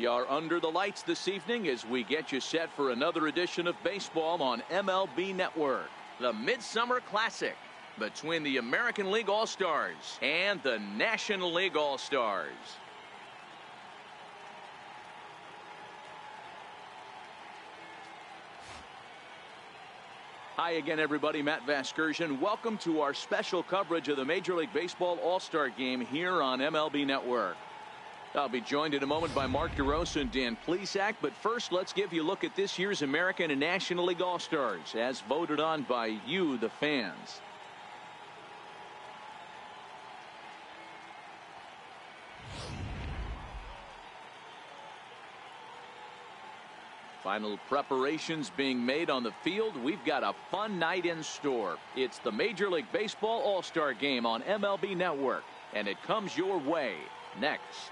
We are under the lights this evening as we get you set for another edition of baseball on MLB Network. The Midsummer Classic between the American League All-Stars and the National League All-Stars. Hi again, everybody. Matt Vasgersian. Welcome to our special coverage of the Major League Baseball All-Star Game here on MLB Network. I'll be joined in a moment by Mark DeRosa and Dan Plesac, but first let's give you a look at this year's American and National League All-Stars as voted on by you, the fans. Final preparations being made on the field. We've got a fun night in store. It's the Major League Baseball All-Star Game on MLB Network, and it comes your way next.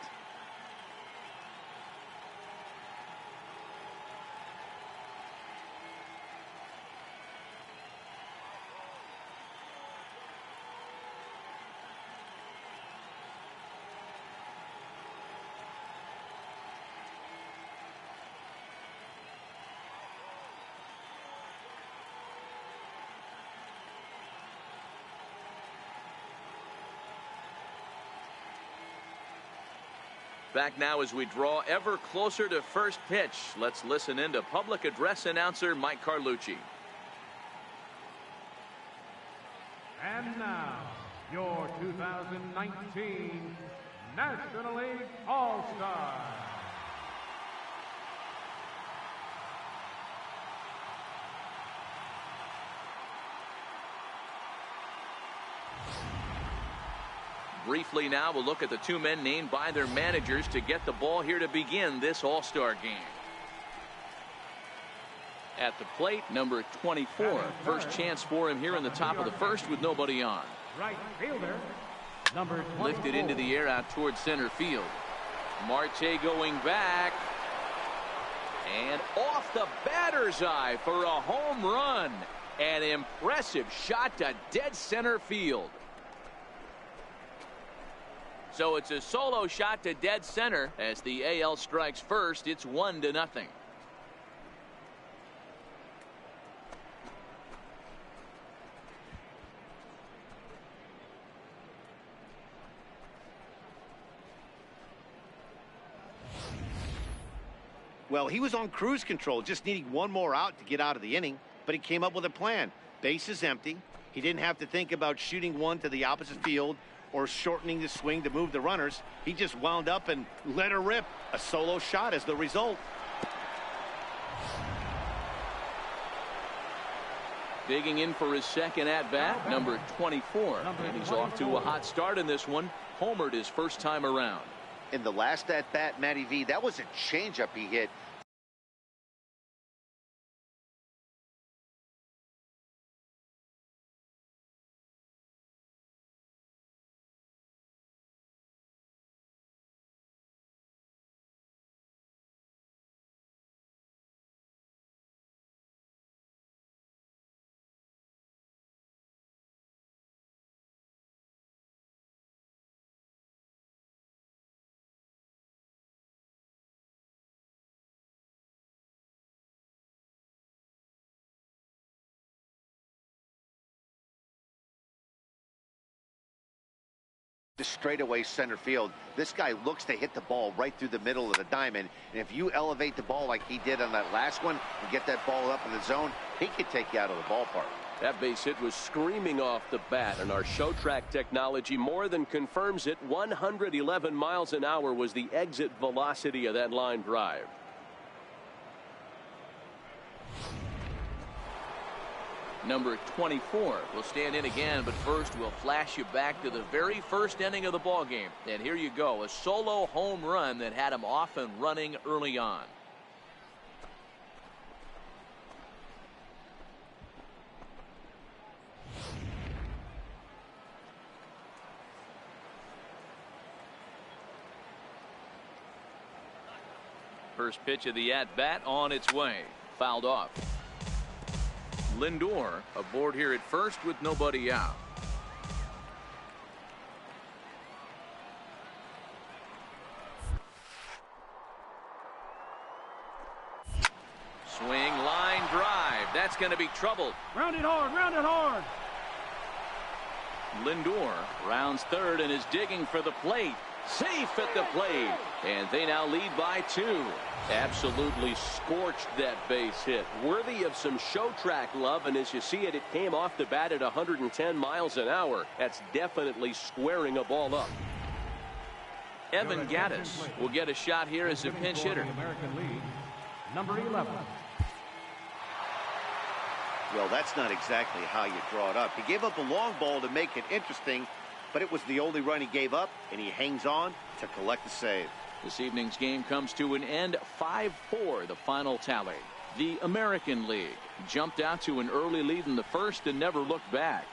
Back now as we draw ever closer to first pitch. Let's listen in to public address announcer Mike Carlucci. And now, your 2019 National League All-Stars. Briefly now, we'll look at the two men named by their managers to get the ball here to begin this All-Star game. At the plate, number 24. First chance for him here in the top of the first with nobody on. Right fielder, number 24. Lifted into the air out towards center field. Marte going back. And off the batter's eye for a home run. An impressive shot to dead center field. So it's a solo shot to dead center as the AL strikes first. It's 1-0. Well, he was on cruise control, just needing one more out to get out of the inning, but he came up with a plan. Base is empty. He didn't have to think about shooting one to the opposite field or shortening the swing to move the runners. He just wound up and let her rip. A solo shot as the result. Digging in for his second at-bat, number 24. And he's off to a hot start in this one. Homered his first time around. In the last at-bat, Matty V, that was a changeup he hit. Straightaway center field. This guy looks to hit the ball right through the middle of the diamond, and if you elevate the ball like he did on that last one and get that ball up in the zone, he could take you out of the ballpark. That base hit was screaming off the bat, and our show track technology more than confirms it. 111 miles an hour was the exit velocity of that line drive. Number 24 will stand in again, but first we'll flash you back to the very first inning of the ball game. And here you go, a solo home run that had him off and running early on. First pitch of the at-bat on its way. Fouled off. Lindor aboard here at first with nobody out. Swing, line drive. That's going to be trouble. Round it hard, round it hard. Lindor rounds third and is digging for the plate. Safe at the plate. And they now lead by 2. Absolutely scorched that base hit. Worthy of some show track love, and as you see it, it came off the bat at 110 miles an hour. That's definitely squaring a ball up. Evan Gattis will get a shot here as a pinch hitter. American League, number 11. Well, that's not exactly how you draw it up. He gave up a long ball to make it interesting, but it was the only run he gave up, and he hangs on to collect the save. This evening's game comes to an end, 5-4, the final tally. The American League jumped out to an early lead in the first and never looked back.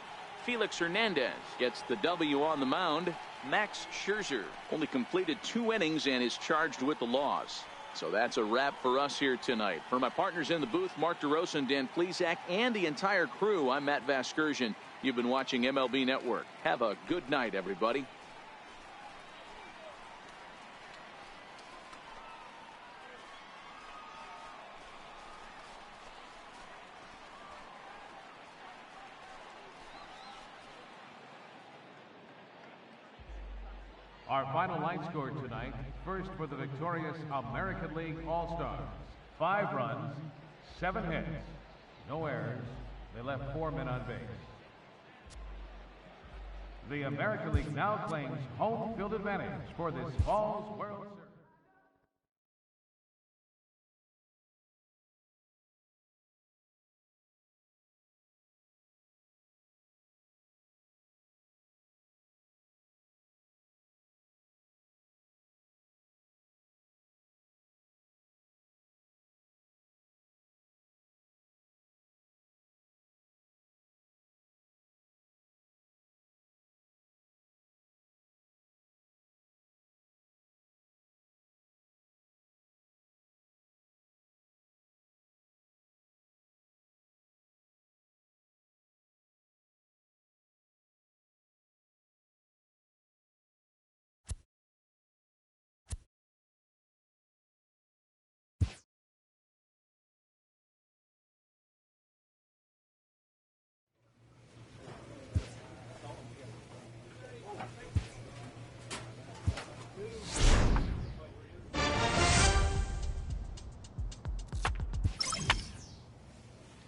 Felix Hernandez gets the W on the mound. Max Scherzer only completed 2 innings and is charged with the loss. So that's a wrap for us here tonight. For my partners in the booth, Mark DeRosa and Dan Plesac, and the entire crew, I'm Matt Vasgersian. You've been watching MLB Network. Have a good night, everybody. Our final line score tonight, first for the victorious American League All-Stars. 5 runs, 7 hits, no errors. They left 4 men on base. The American League now claims home field advantage for this fall's World Series.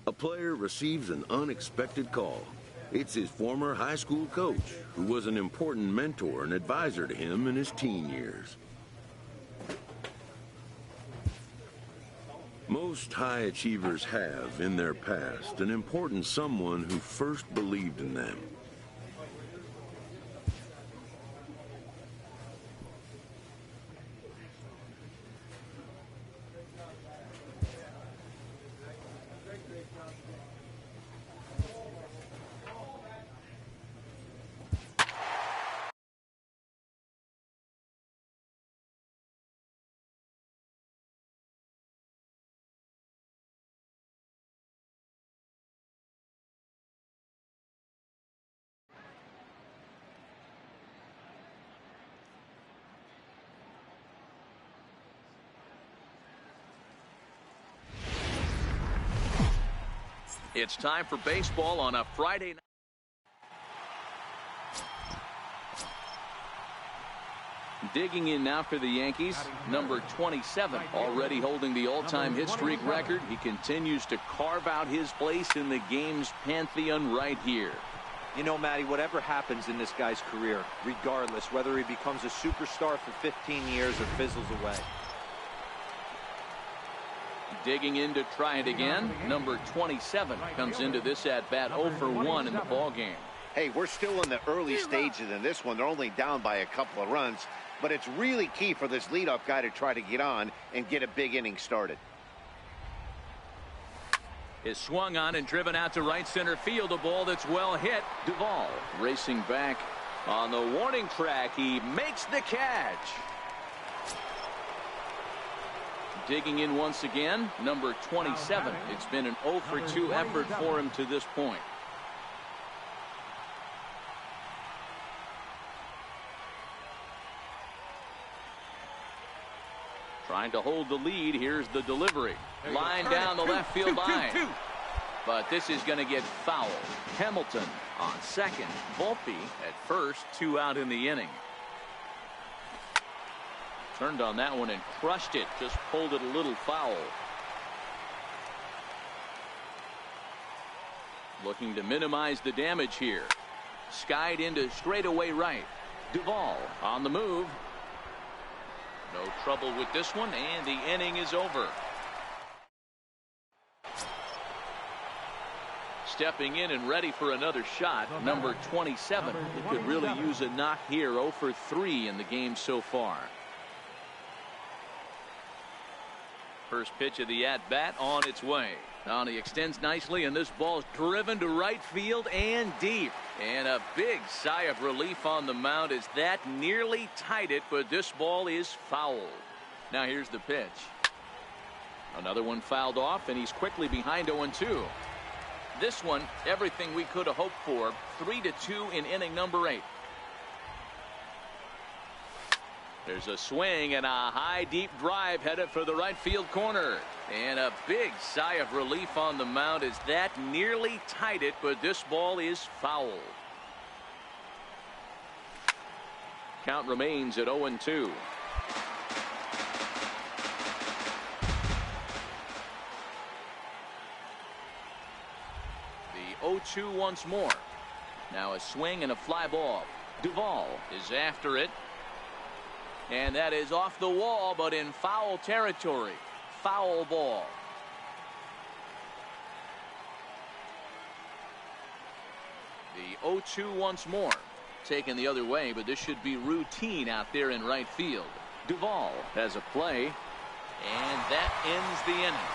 A player receives an unexpected call. It's his former high school coach, who was an important mentor and advisor to him in his teen years. Most high achievers have, in their past, an important someone who first believed in them. It's time for baseball on a Friday night. Digging in now for the Yankees, number 27, already holding the all-time hit streak record. He continues to carve out his place in the game's pantheon right here. You know, Matty, whatever happens in this guy's career, regardless, whether he becomes a superstar for 15 years or fizzles away. Digging in to try it again, number 27 comes into this at-bat 0 for 1 in the ballgame. Hey, we're still in the early stages in this one. They're only down by a couple of runs, but it's really key for this leadoff guy to try to get on and get a big inning started. Is swung on and driven out to right center field. A ball that's well hit. Duvall racing back on the warning track. He makes the catch. Digging in once again, number 27. It's been an 0 for 2 effort for him to this point. Trying to hold the lead. Here's the delivery. Line down the left field line. But this is going to get fouled. Hamilton on second. Volpe at first. 2 out in the inning. Turned on that one and crushed it. Just pulled it a little foul. Looking to minimize the damage here. Skied into straightaway right. Duvall on the move. No trouble with this one, and the inning is over. Stepping in and ready for another shot, number 27. It could really use a knock here. 0 for 3 in the game so far. First pitch of the at-bat on its way. Now he extends nicely, and this ball's driven to right field and deep. And a big sigh of relief on the mound as that nearly tied it, but this ball is fouled. Now here's the pitch. Another one fouled off, and he's quickly behind 0-2. This one, everything we could have hoped for. 3-2 in inning number 8. There's a swing and a high deep drive headed for the right field corner. And a big sigh of relief on the mound as that nearly tied it, but this ball is fouled. Count remains at 0-2. The 0-2 once more. Now a swing and a fly ball. Duvall is after it. And that is off the wall, but in foul territory. Foul ball. The 0-2 once more. Taken the other way, but this should be routine out there in right field. Duvall has a play, and that ends the inning.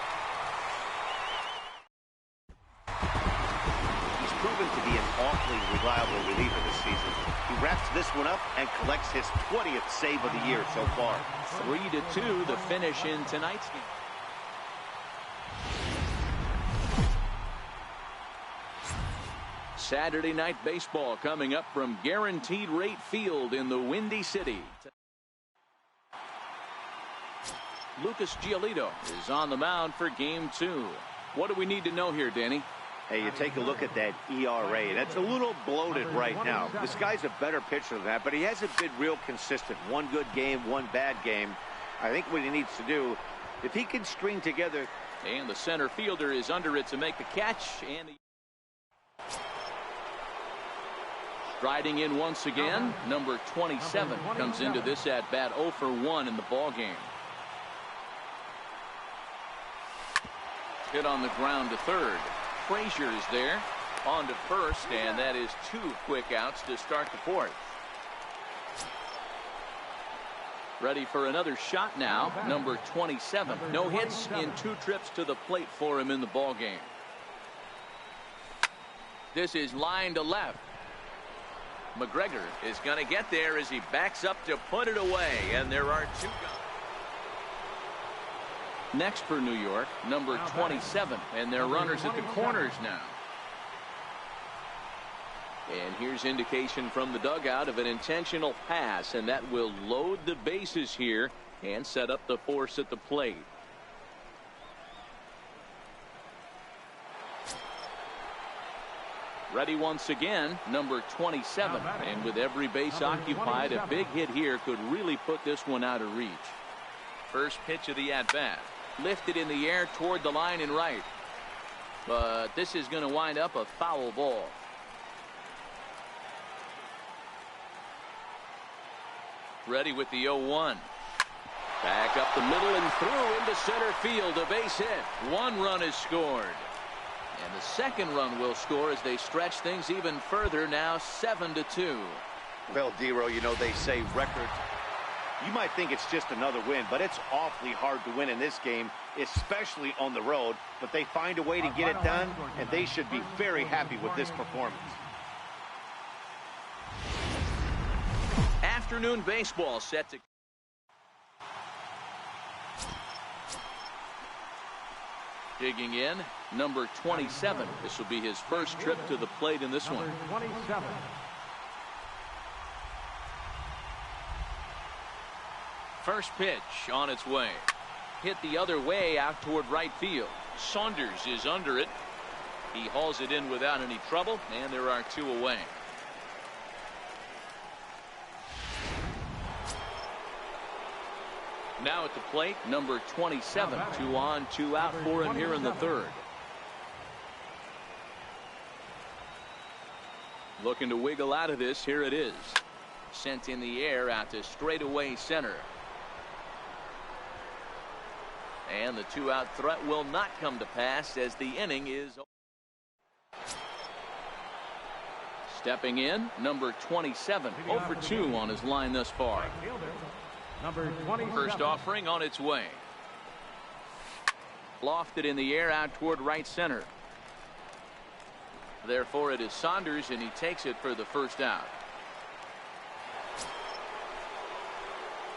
He's proven to be an awfully reliable reliever this season. He wraps this one up and collects his 20th save of the year so far. 3-2 the finish in tonight's game. Saturday night baseball coming up from Guaranteed Rate Field in the Windy City. Lucas Giolito is on the mound for game 2. What do we need to know here, Danny? Hey, you take a look at that ERA. That's a little bloated right now. This guy's a better pitcher than that, but he hasn't been real consistent. One good game, one bad game. I think what he needs to do, if he can string together. And the center fielder is under it to make the catch. And striding in once again, number 27 comes into this at bat. 0 for 1 in the ball game. Hit on the ground to third. Frazier is there on to first, and that is 2 quick outs to start the 4th. Ready for another shot now, number 27. No hits in 2 trips to the plate for him in the ball game. This is line to left. McGregor is going to get there as he backs up to put it away, and there are 2 guys. Next for New York, number 27, and they're runners at the corners now. And here's indication from the dugout of an intentional pass, and that will load the bases here and set up the force at the plate. Ready once again, number 27, and with every base occupied, a big hit here could really put this one out of reach. First pitch of the at-bat. Lifted in the air toward the line and right. But this is going to wind up a foul ball. Ready with the 0-1. Back up the middle and through into center field. A base hit. 1 run is scored. And the second run will score as they stretch things even further, now 7-2. Well, Dero, you know they say records. You might think it's just another win, but it's awfully hard to win in this game, especially on the road. But they find a way to get it done, and they should be very happy with this performance. Afternoon baseball set to... Digging in, number 27. This will be his first trip to the plate in this one. 27. First pitch on its way. Hit the other way out toward right field. Saunders is under it. He hauls it in without any trouble, and there are 2 away. Now at the plate, number 27. 2 on, 2 out for him here in the third. Looking to wiggle out of this. Here it is. Sent in the air out to straightaway center. And the 2-out threat will not come to pass as the inning is. Stepping in, number 27. 0 for 2 on his line thus far. Number 27. First offering on its way. Lofted in the air out toward right center. Therefore it is Saunders, and he takes it for the first out.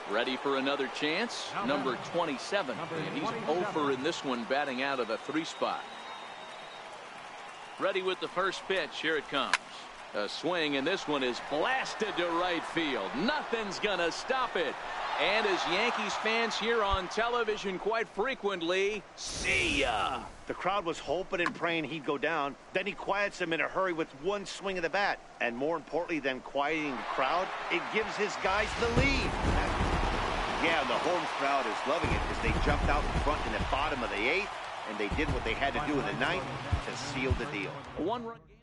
Ready for another chance. Number 27. And he's over in this one, batting out of a 3 spot. Ready with the first pitch. Here it comes. A swing, and this one is blasted to right field. Nothing's gonna stop it. And as Yankees fans hear on television quite frequently, see ya. The crowd was hoping and praying he'd go down. Then he quiets them in a hurry with one swing of the bat. And more importantly than quieting the crowd, it gives his guys the lead. Yeah, the home crowd is loving it as they jumped out in front in the bottom of the 8th, and they did what they had to do in the 9th to seal the deal. A 1-run game.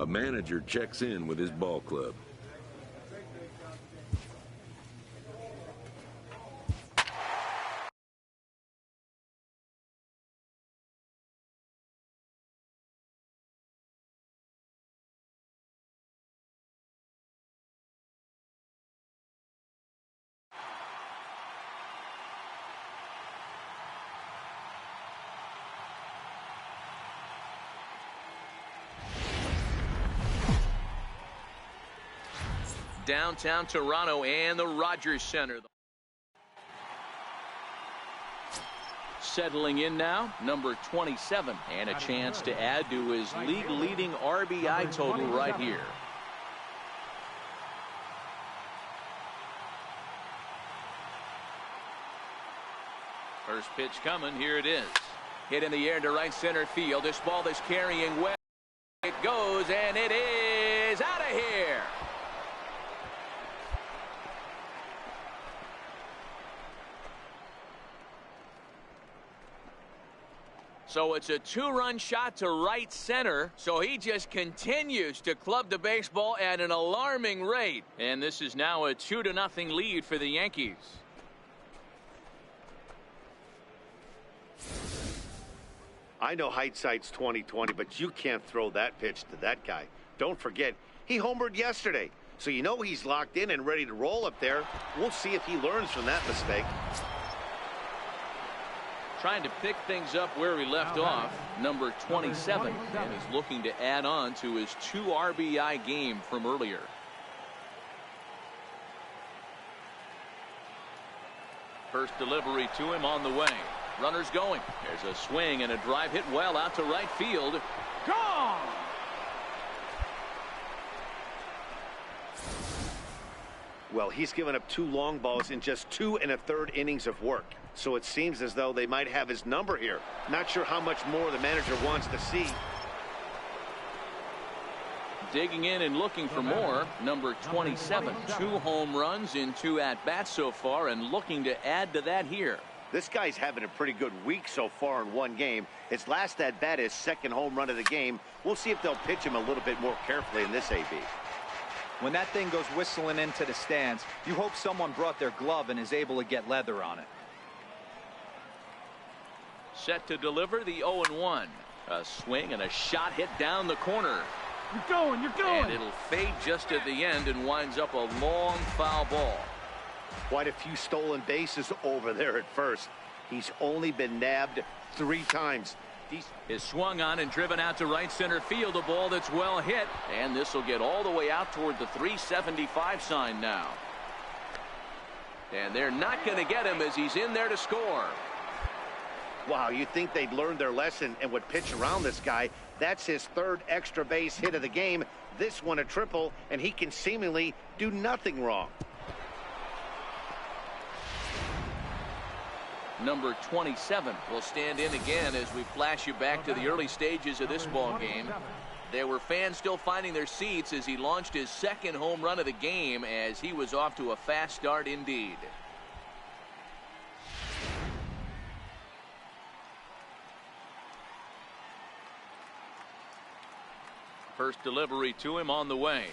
A manager checks in with his ball club. Downtown Toronto and the Rogers Center. Settling in now, number 27, and a chance to add to his league-leading RBI total right here. First pitch coming, here it is. Hit in the air to right center field. This ball is carrying well. It goes, and it is out of here. So it's a two-run shot to right center. So he just continues to club the baseball at an alarming rate. And this is now a 2-0 lead for the Yankees. I know hindsight's 20/20, but you can't throw that pitch to that guy. Don't forget, he homered yesterday. So you know he's locked in and ready to roll up there. We'll see if he learns from that mistake. Trying to pick things up where he left off, number 27, and he's looking to add on to his 2 RBI game from earlier. First delivery to him on the way. Runners going. There's a swing and a drive hit well out to right field. Gone! Well, he's given up 2 long balls in just 2 1/3 innings of work. So it seems as though they might have his number here. Not sure how much more the manager wants to see. Digging in and looking for more, number 27. 2 home runs in 2 at-bats so far, and looking to add to that here. This guy's having a pretty good week so far in 1 game. His last at-bat is 2nd home run of the game. We'll see if they'll pitch him a little bit more carefully in this AB. When that thing goes whistling into the stands, you hope someone brought their glove and is able to get leather on it. Set to deliver the 0-1. A swing and a shot hit down the corner. You're going. And it'll fade just at the end and winds up a long foul ball. Quite a few stolen bases over there at first. He's only been nabbed 3 times. Is swung on and driven out to right center field. A ball that's well hit. And this will get all the way out toward the 375 sign now. And they're not going to get him as he's in there to score. Wow, you'd think they'd learned their lesson and would pitch around this guy. That's his 3rd extra base hit of the game. This one a triple, and he can seemingly do nothing wrong. Number 27 will stand in again as we flash you back to the early stages of this ball game. There were fans still finding their seats as he launched his 2nd home run of the game, as he was off to a fast start indeed. First delivery to him on the way.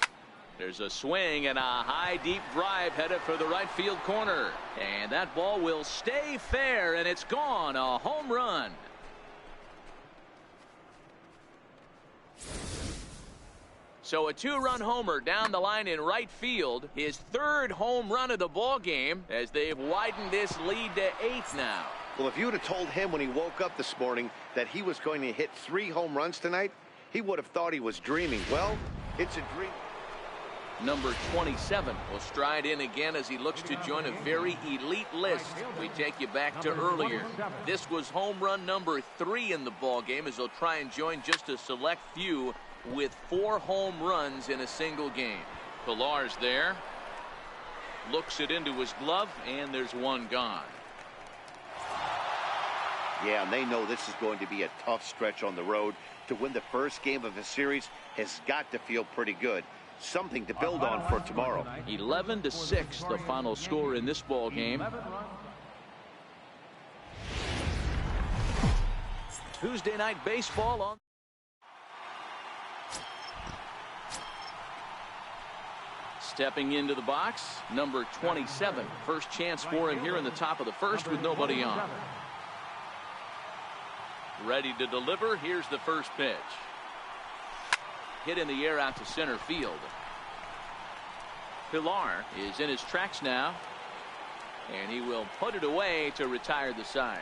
There's a swing and a high deep drive headed for the right field corner. And that ball will stay fair, and it's gone. A home run. So a 2-run homer down the line in right field. His 3rd home run of the ball game, as they've widened this lead to 8 now. Well, if you would have told him when he woke up this morning that he was going to hit 3 home runs tonight, he would have thought he was dreaming. Well, it's a dream. Number 27 will stride in again as he looks to join a very elite list. We take you back to earlier. This was home run number 3 in the ball game, as he'll try and join just a select few with 4 home runs in a single game. Pilar's there. Looks it into his glove, and there's one gone. Yeah, and they know this is going to be a tough stretch on the road. To win the first game of the series has got to feel pretty good. Something to build on for tomorrow. 11-6, the final score in this ball game. Tuesday night baseball on. Stepping into the box, number 27. First chance for him here in the top of the first with nobody on. Ready to deliver. Here's the first pitch. Hit in the air out to center field. Pilar is in his tracks now, and he will put it away to retire the side.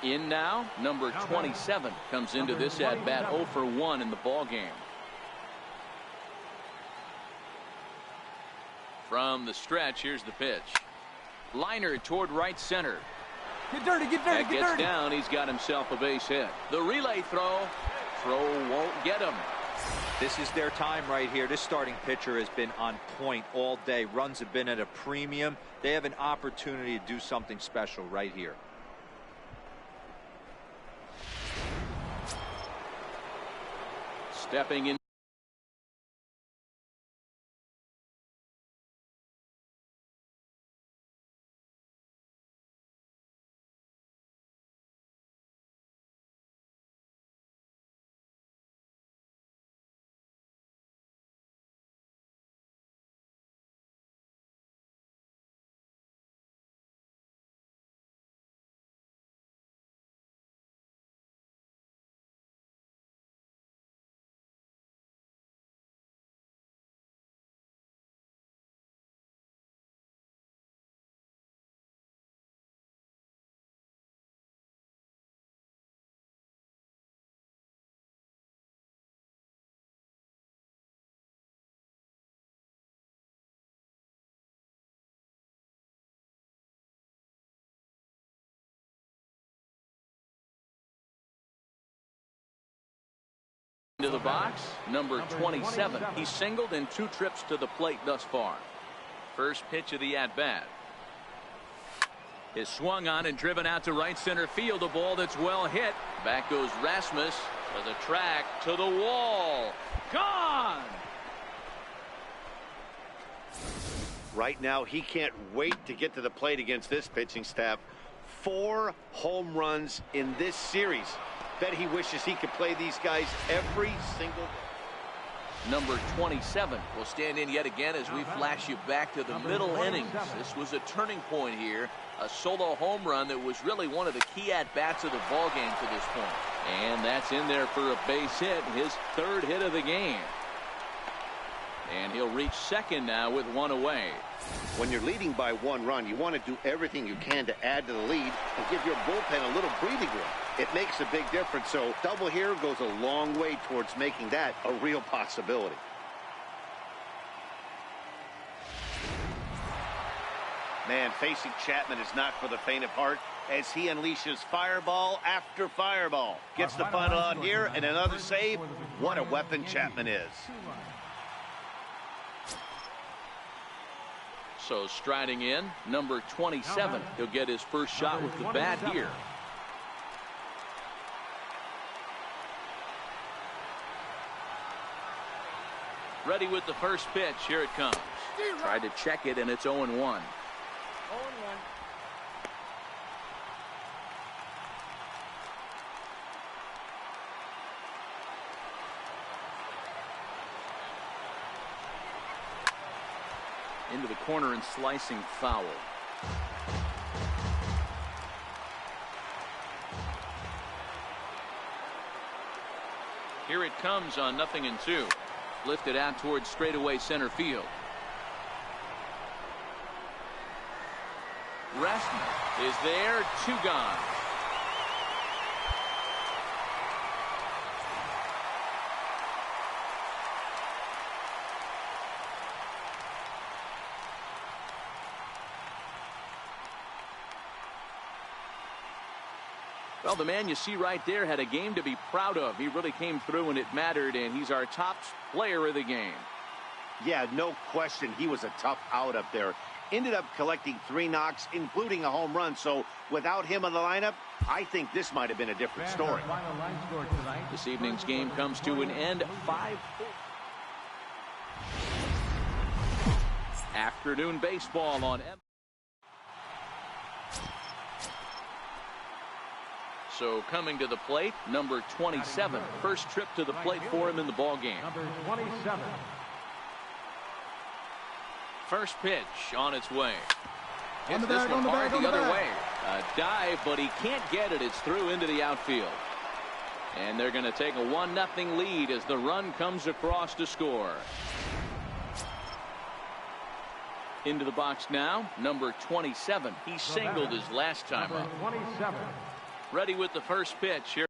In now, number 27 comes into this at bat 0 for 1 in the ball game. From the stretch, here's the pitch. Liner toward right center. Get dirty, get dirty, that get gets dirty. Down. He's got himself a base hit. The relay throw won't get him. This is their time right here. This starting pitcher has been on point all day. Runs have been at a premium. They have an opportunity to do something special right here. Stepping in. Into the box, number 27. He's singled in 2 trips to the plate thus far. First pitch of the at-bat is swung on and driven out to right center field. A ball that's well hit. Back goes Rasmus to the track, to the wall. Gone! Right now, he can't wait to get to the plate against this pitching staff. 4 home runs in this series. Bet he wishes he could play these guys every single day. Number 27 will stand in yet again as we flash you back to the middle innings. This was a turning point here. A solo home run that was really one of the key at-bats of the ball game to this point. And that's in there for a base hit, his 3rd hit of the game. And he'll reach second now with 1 away. When you're leading by 1 run, you want to do everything you can to add to the lead and give your bullpen a little breathing room. It makes a big difference, so double here goes a long way towards making that a real possibility. Man, facing Chapman is not for the faint of heart as he unleashes fireball after fireball. Gets the final out here and another save. What a weapon Chapman is. So striding in, number 27. He'll get his first shot with the bat here. Ready with the first pitch. Here it comes. Tried to check it, and it's 0-1. 0-1. Into the corner and slicing foul. Here it comes on 0-2. Lifted out towards straightaway center field. Rasmus is there. 2 gone. Well, the man you see right there had a game to be proud of. He really came through and it mattered, and he's our top player of the game. Yeah, no question. He was a tough out up there. Ended up collecting 3 knocks, including a home run. So without him in the lineup, I think this might have been a different story. This evening's game comes to an end 5-4. Afternoon baseball on So coming to the plate, number 27. First trip to the plate for him in the ball game. Number 27. First pitch on its way. On Hits the this bag, one on the hard bag, on the the other bag. way. A dive, but he can't get it. It's through into the outfield. And they're going to take a 1-0 lead as the run comes across to score. Into the box now, number 27. He singled his last time Number up. 27. Ready with the first pitch here.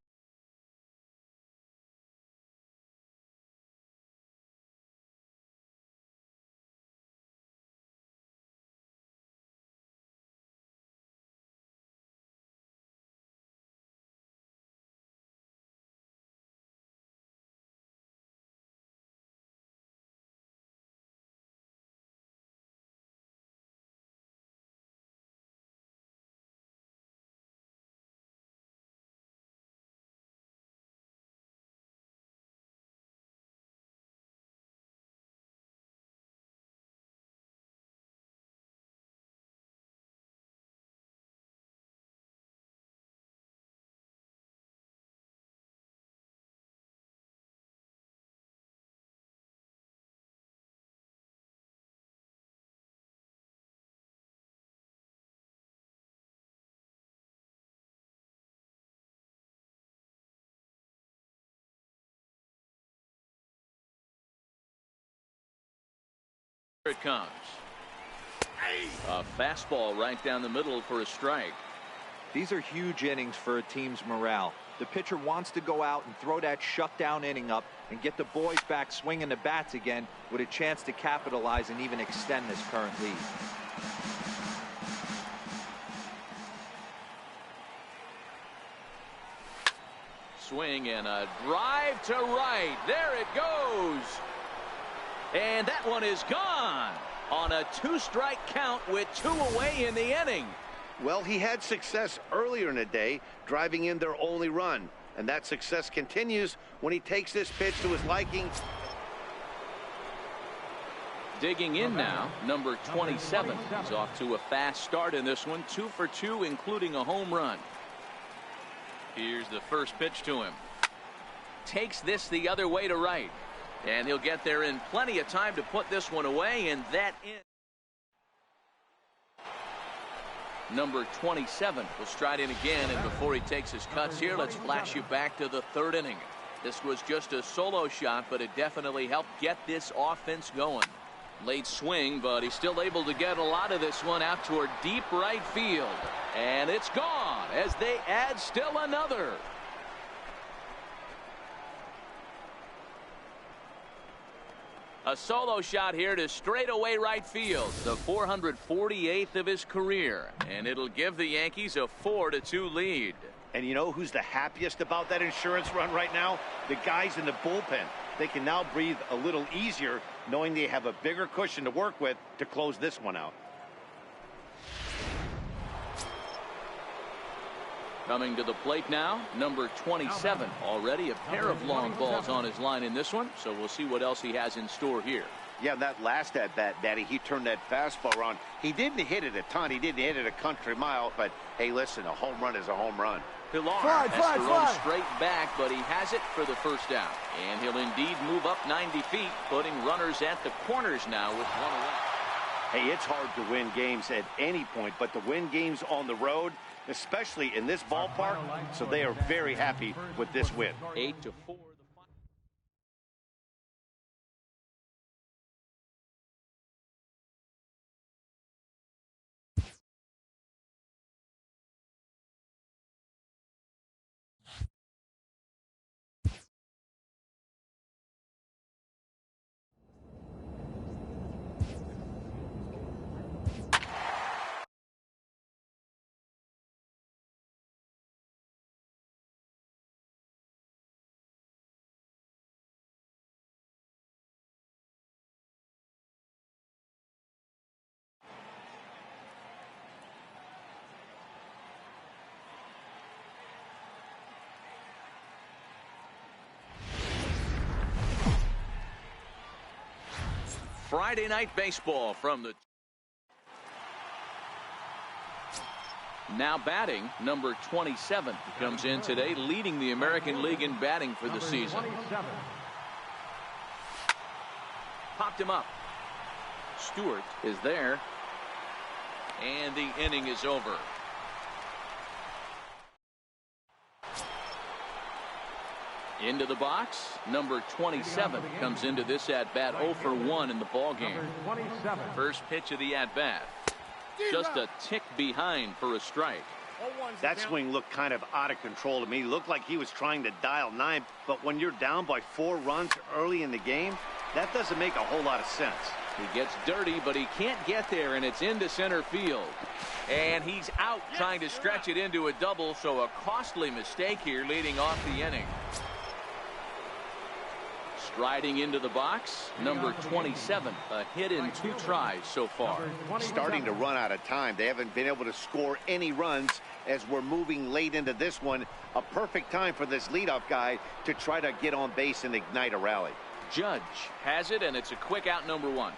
Here it comes. A fastball right down the middle for a strike. These are huge innings for a team's morale. The pitcher wants to go out and throw that shutdown inning up and get the boys back swinging the bats again with a chance to capitalize and even extend this current lead. Swing and a drive to right. There it goes. And that one is gone on a 2-strike count with 2 away in the inning. Well, he had success earlier in the day, driving in their only run. And that success continues when he takes this pitch to his liking. Digging in now, number 27. He's off to a fast start in this one. 2 for 2, including a home run. Here's the first pitch to him. Takes this the other way to right. And he'll get there in plenty of time to put this one away, and that in. Number 27 will stride in again, and before he takes his cuts here, let's flash you back to the 3rd inning. This was just a solo shot, but it definitely helped get this offense going. Late swing, but he's still able to get a lot of this one out toward deep right field. And it's gone as they add still another. A solo shot here to straightaway right field, the 448th of his career, and it'll give the Yankees a 4-2 lead. And you know who's the happiest about that insurance run right now? The guys in the bullpen. They can now breathe a little easier knowing they have a bigger cushion to work with to close this one out. Coming to the plate now, number 27. Already a pair of long balls on his line in this one, so we'll see what else he has in store here. Yeah, that last at-bat, Daddy, he turned that fastball around. He didn't hit it a ton. He didn't hit it a country mile, but hey, listen, a home run is a home run. Pilar has to run straight back, but he has it for the first out. And he'll indeed move up 90 feet, putting runners at the corners now with 1 away. Hey, it's hard to win games at any point, but to win games on the road, especially in this ballpark, so they are very happy with this win. 8-4. Friday night baseball from the Now batting, number 27 comes in today, leading the American League in batting for the season. 27. Popped him up. Stewart is there. And the inning is over. Into the box, number 27 comes into this at-bat 0 for 1 in the ball game. First pitch of the at-bat. Just a tick behind for a strike. That swing looked kind of out of control to me. Looked like he was trying to dial 9, but when you're down by 4 runs early in the game, that doesn't make a whole lot of sense. He gets dirty, but he can't get there, and it's into center field. And he's out trying to stretch it into a double, so a costly mistake here leading off the inning. Striding into the box, number 27, a hit in 2 tries so far. Starting to run out of time. They haven't been able to score any runs as we're moving late into this one. A perfect time for this leadoff guy to try to get on base and ignite a rally. Judge has it, and it's a quick out, number 1.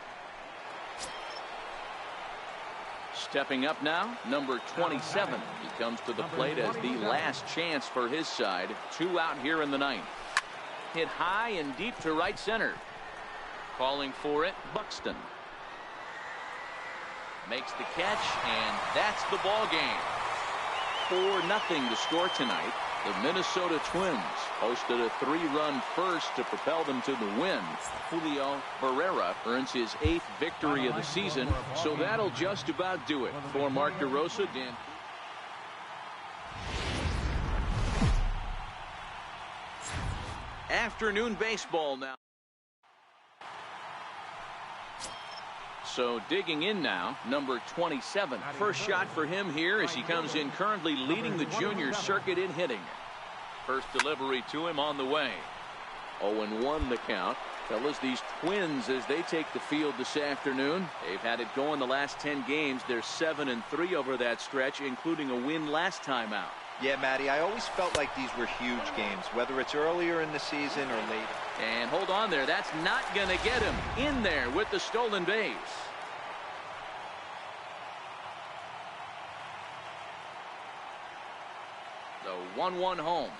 Stepping up now, number 27. He comes to the plate as the last chance for his side. 2 out here in the 9th. Hit high and deep to right center. Calling for it, Buxton. Makes the catch, and that's the ball game. 4-0 to score tonight. The Minnesota Twins posted a 3-run first to propel them to the win. Julio Barrera earns his 8th victory of the season, so that'll just about do it. For Mark DeRosa, Dan. Afternoon baseball now. So digging in now, number 27. First shot for him here as he comes in currently leading the junior circuit in hitting. First delivery to him on the way. 0-1 the count. Fellas, these Twins, as they take the field this afternoon, they've had it going the last 10 games. They're 7-3 over that stretch, including a win last time out. Yeah, Matty, I always felt like these were huge games, whether it's earlier in the season or later. And hold on there. That's not going to get him in there with the stolen base. The 1-1 home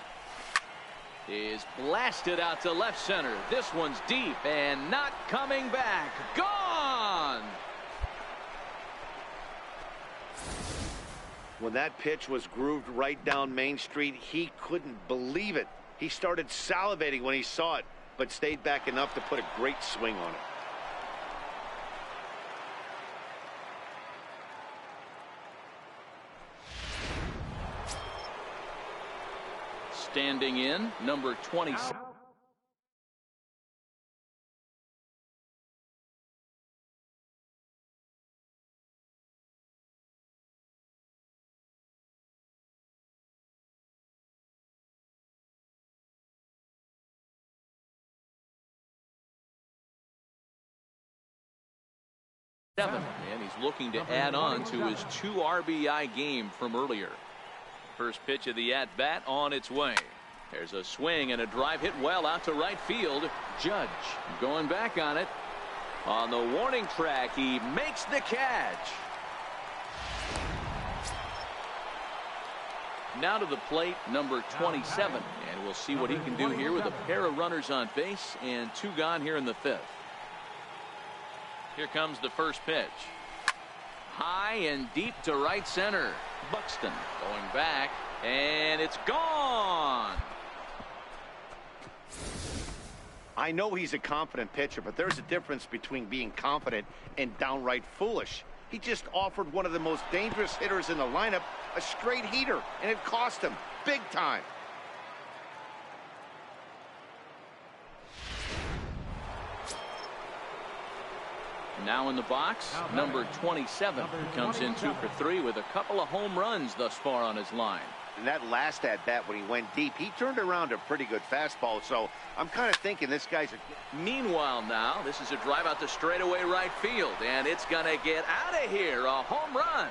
is blasted out to left center. This one's deep and not coming back. Gone! When that pitch was grooved right down Main Street, he couldn't believe it. He started salivating when he saw it, but stayed back enough to put a great swing on it. Standing in, number 27. And he's looking to add on to his 2 RBI game from earlier. First pitch of the at-bat on its way. There's a swing and a drive hit well out to right field. Judge going back on it. On the warning track, he makes the catch. Now to the plate, number 27. And we'll see what he can do here with a pair of runners on base and 2 gone here in the 5th. Here comes the first pitch. High and deep to right center. Buxton going back, and it's gone. I know he's a confident pitcher, but there's a difference between being confident and downright foolish. He just offered one of the most dangerous hitters in the lineup a straight heater, and it cost him big time. Now in the box, number 27 comes in 2 for 3 with a couple of home runs thus far on his line. And that last at-bat when he went deep, he turned around a pretty good fastball, so I'm kind of thinking this guy's Meanwhile now, this is a drive out to straightaway right field, and it's going to get out of here. A home run.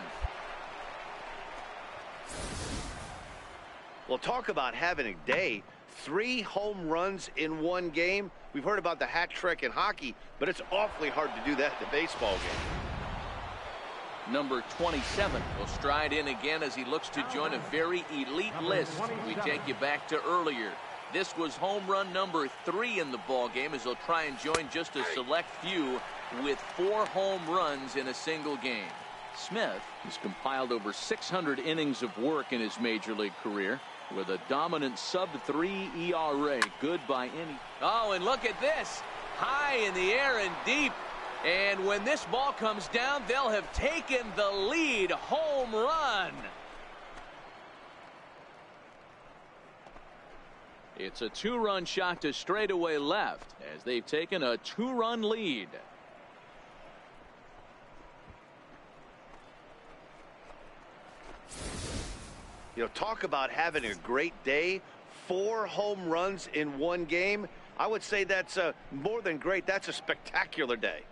Well, talk about having a day. 3 home runs in 1 game. We've heard about the hat trick in hockey, but it's awfully hard to do that in a baseball game. number 27, will stride in again as he looks to join a very elite list. We take you back to earlier. This was home run number 3 in the ball game, as he'll try and join just a select few with 4 home runs in a single game. Smith has compiled over 600 innings of work in his major league career with a dominant sub-3 ERA. Good by any. Oh, and look at this. High in the air and deep. And when this ball comes down, they'll have taken the lead. Home run. It's a 2-run shot to straightaway left as they've taken a 2-run lead. You know, talk about having a great day. 4 home runs in one game. I would say that's more than great. That's a spectacular day.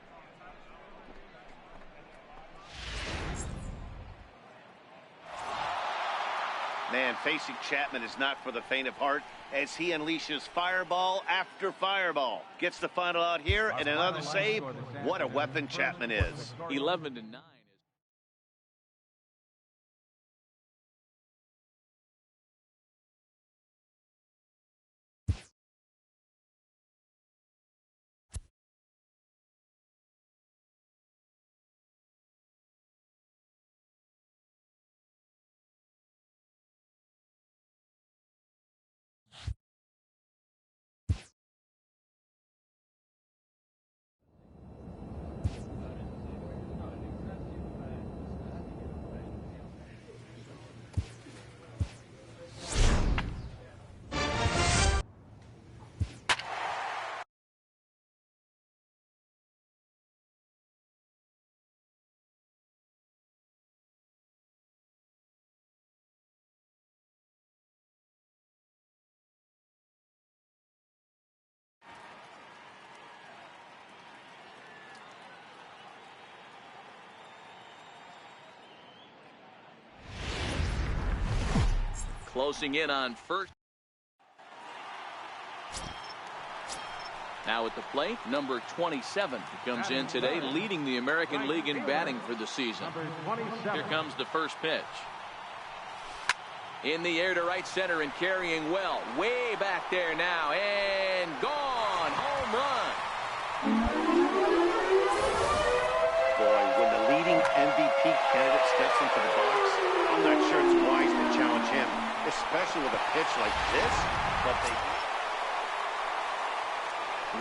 Man, facing Chapman is not for the faint of heart as he unleashes fireball after fireball. Gets the final out here and another save. What a weapon Chapman is. 11-9. Closing in on first. Now at the plate, number 27 comes in today, leading the American League in batting for the season. Here comes the first pitch. In the air to right center and carrying well. Way back there now and gone. Home run. Boy, when the leading MVP candidate steps into the box, I'm not sure it's wise to challenge him, especially with a pitch like this. But they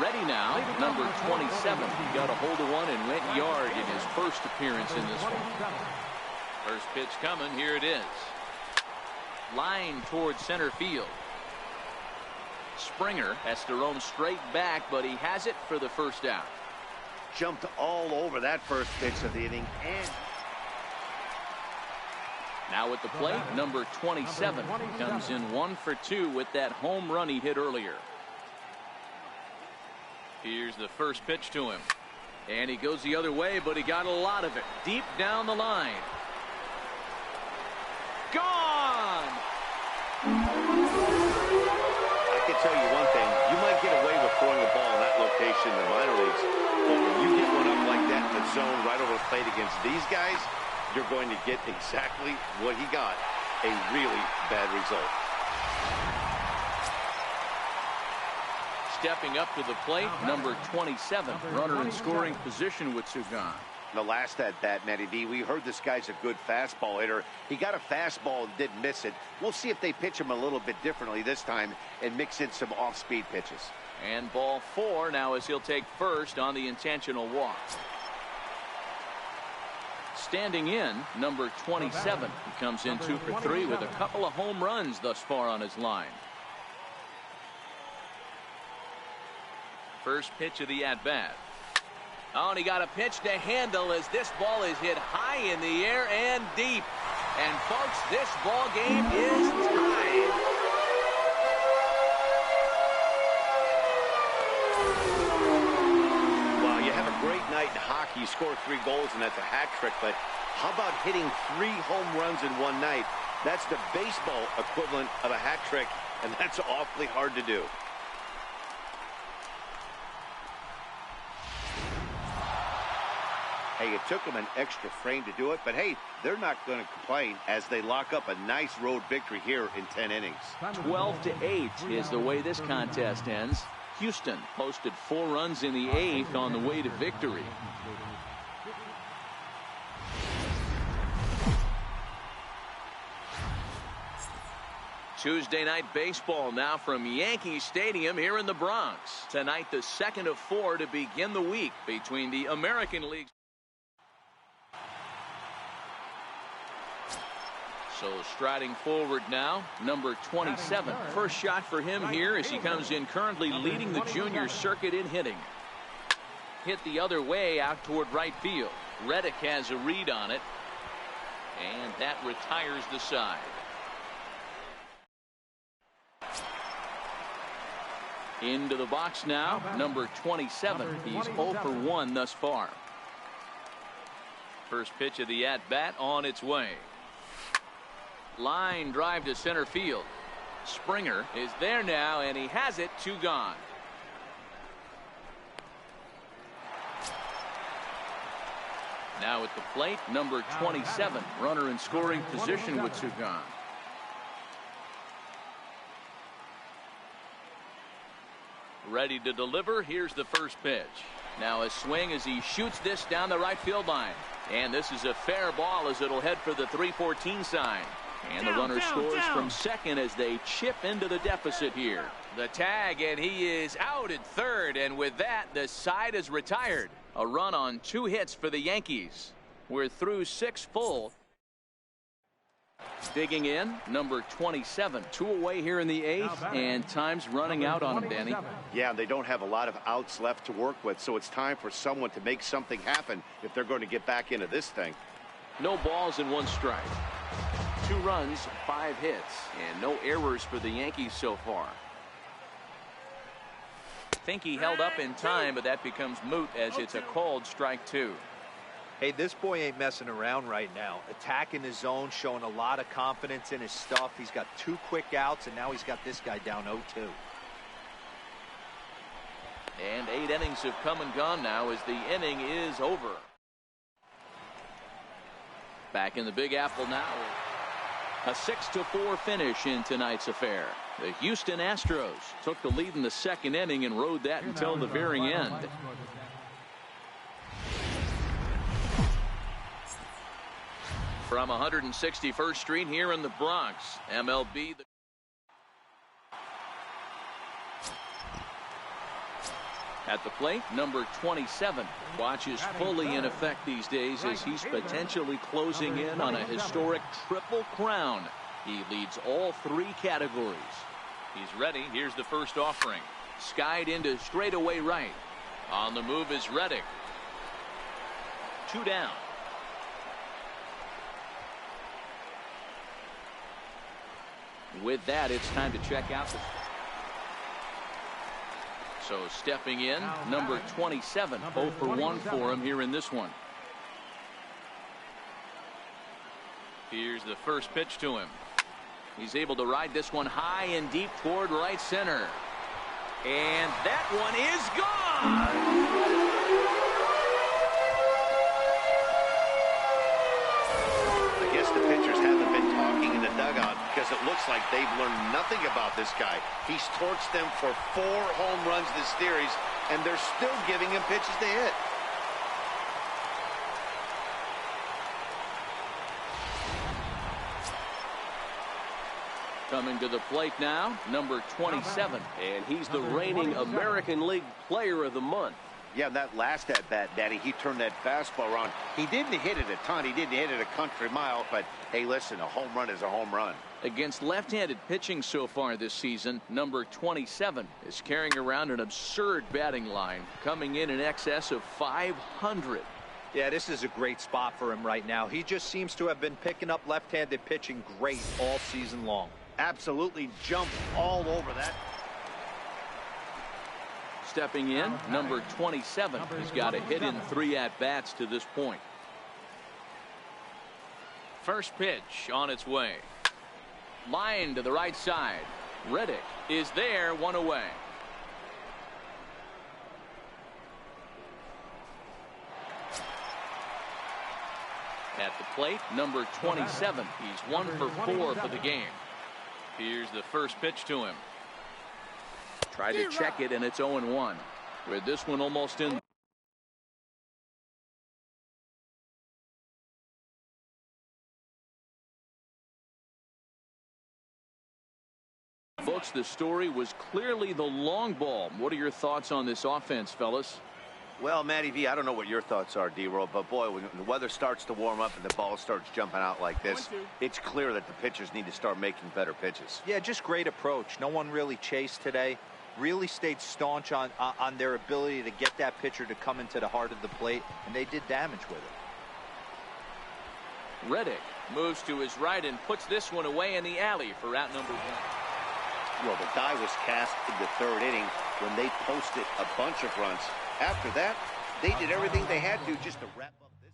ready now, number 27. He got a hold of one and went yard in his first appearance in this one. First pitch coming. Here it is. Line towards center field. Springer has to roam straight back, but he has it for the first out. jumped all over that first pitch of the inning. And now at the plate, number 27 comes in 1 for 2 with that home run he hit earlier. Here's the first pitch to him. And he goes the other way, but he got a lot of it deep down the line. Gone! I can tell you one thing. You might get away with throwing a ball in that location in the minor leagues, but when you get one up like that in the zone right over the plate against these guys, you're going to get exactly what he got, a really bad result. Stepping up to the plate, number 27, runner in scoring position with Sugan. The last at bat, Matty V, we heard this guy's a good fastball hitter. He got a fastball and didn't miss it. We'll see if they pitch him a little bit differently this time and mix in some off-speed pitches. And ball 4 now as he'll take first on the intentional walk. Standing in, number 27. He comes in 2 for 3 with a couple of home runs thus far on his line. First pitch of the at-bat. Oh, and he got a pitch to handle as this ball is hit high in the air and deep. And, folks, this ball game is tied. Well, you have a great night in hockey. You score 3 goals, and that's a hat trick. But how about hitting 3 home runs in one night? That's the baseball equivalent of a hat trick, and that's awfully hard to do. A Hey, it took them an extra frame to do it, but hey, they're not going to complain as they lock up a nice road victory here in 10 innings. 12-8 is the way this contest ends. Houston posted 4 runs in the 8th on the way to victory. Tuesday night baseball now from Yankee Stadium here in the Bronx. Tonight, the second of 4 to begin the week between the American League. So striding forward now, number 27. First shot for him here as he comes in currently leading the junior circuit in hitting. Hit the other way out toward right field. Reddick has a read on it, and that retires the side. Into the box now, number 27. He's 0 for 1 thus far. First pitch of the at-bat on its way. Line drive to center field. Springer is there now, and he has it. 2 gone. Now at the plate, number 27. Runner in scoring position with 2 gone. Ready to deliver. Here's the first pitch. Now a swing as he shoots this down the right field line. And this is a fair ball as it'll head for the 3-14 sign. And the runner scores from second as they chip into the deficit here. The tag, and he is out at third. And with that, the side is retired. A run on 2 hits for the Yankees. We're through 6 full. Digging in, number 27. 2 away here in the 8th, and time's running out on him, Danny. Yeah, they don't have a lot of outs left to work with, so it's time for someone to make something happen if they're going to get back into this thing. No balls and 1 strike. 2 runs, 5 hits, and no errors for the Yankees so far. Think he held up in time, but that becomes moot as it's a called strike 2. Hey, this boy ain't messing around right now. Attacking his zone, showing a lot of confidence in his stuff. He's got 2 quick outs, and now he's got this guy down 0-2. And 8 innings have come and gone now as the inning is over. Back in the Big Apple now. A 6-4 finish in tonight's affair. The Houston Astros took the lead in the 2nd inning and rode that until the very end. From 161st Street here in the Bronx, MLB. At the plate, number 27. Watch is fully in effect these days as he's potentially closing in on a historic triple crown. He leads all 3 categories. He's ready. Here's the first offering. Skied into straightaway right. On the move is Reddick. 2 down. With that, it's time to check out. So stepping in, number 27. 0 for 1 for him here in this one. Here's the first pitch to him. He's able to ride this one high and deep toward right center. And that one is gone! I guess the pitchers haven't been talking in the dugout because it looks like they've learned nothing about this guy. He's torched them for 4 home runs this series, and they're still giving him pitches to hit. Coming to the plate now, number 27. And he's the reigning American League Player of the Month. Yeah, that last at-bat, Daddy, he turned that fastball around. He didn't hit it a ton. He didn't hit it a country mile. But, hey, listen, a home run is a home run. Against left-handed pitching so far this season, number 27 is carrying around an absurd batting line, coming in excess of 500. Yeah, this is a great spot for him right now. He just seems to have been picking up left-handed pitching great all season long. Absolutely jumped all over that. Stepping in, number 27. He's got a hit in 3 at-bats to this point. First pitch on its way. Line to the right side. Reddick is there, 1 away. At the plate, number 27. He's 1 for 4 for the game. Here's the first pitch to him. Tried to check it, and it's 0-1. With this one almost in. Books, the story was clearly the long ball. What are your thoughts on this offense, fellas? Well, Matty V, I don't know what your thoughts are, D-Roll, but boy, when the weather starts to warm up and the ball starts jumping out like this, it's clear that the pitchers need to start making better pitches. Yeah, just great approach. No one really chased today. Really stayed staunch on their ability to get that pitcher to come into the heart of the plate, and they did damage with it. Reddick moves to his right and puts this one away in the alley for out number 1. Well, the die was cast in the 3rd inning when they posted a bunch of runs. After that, they did everything they had to just to wrap up this.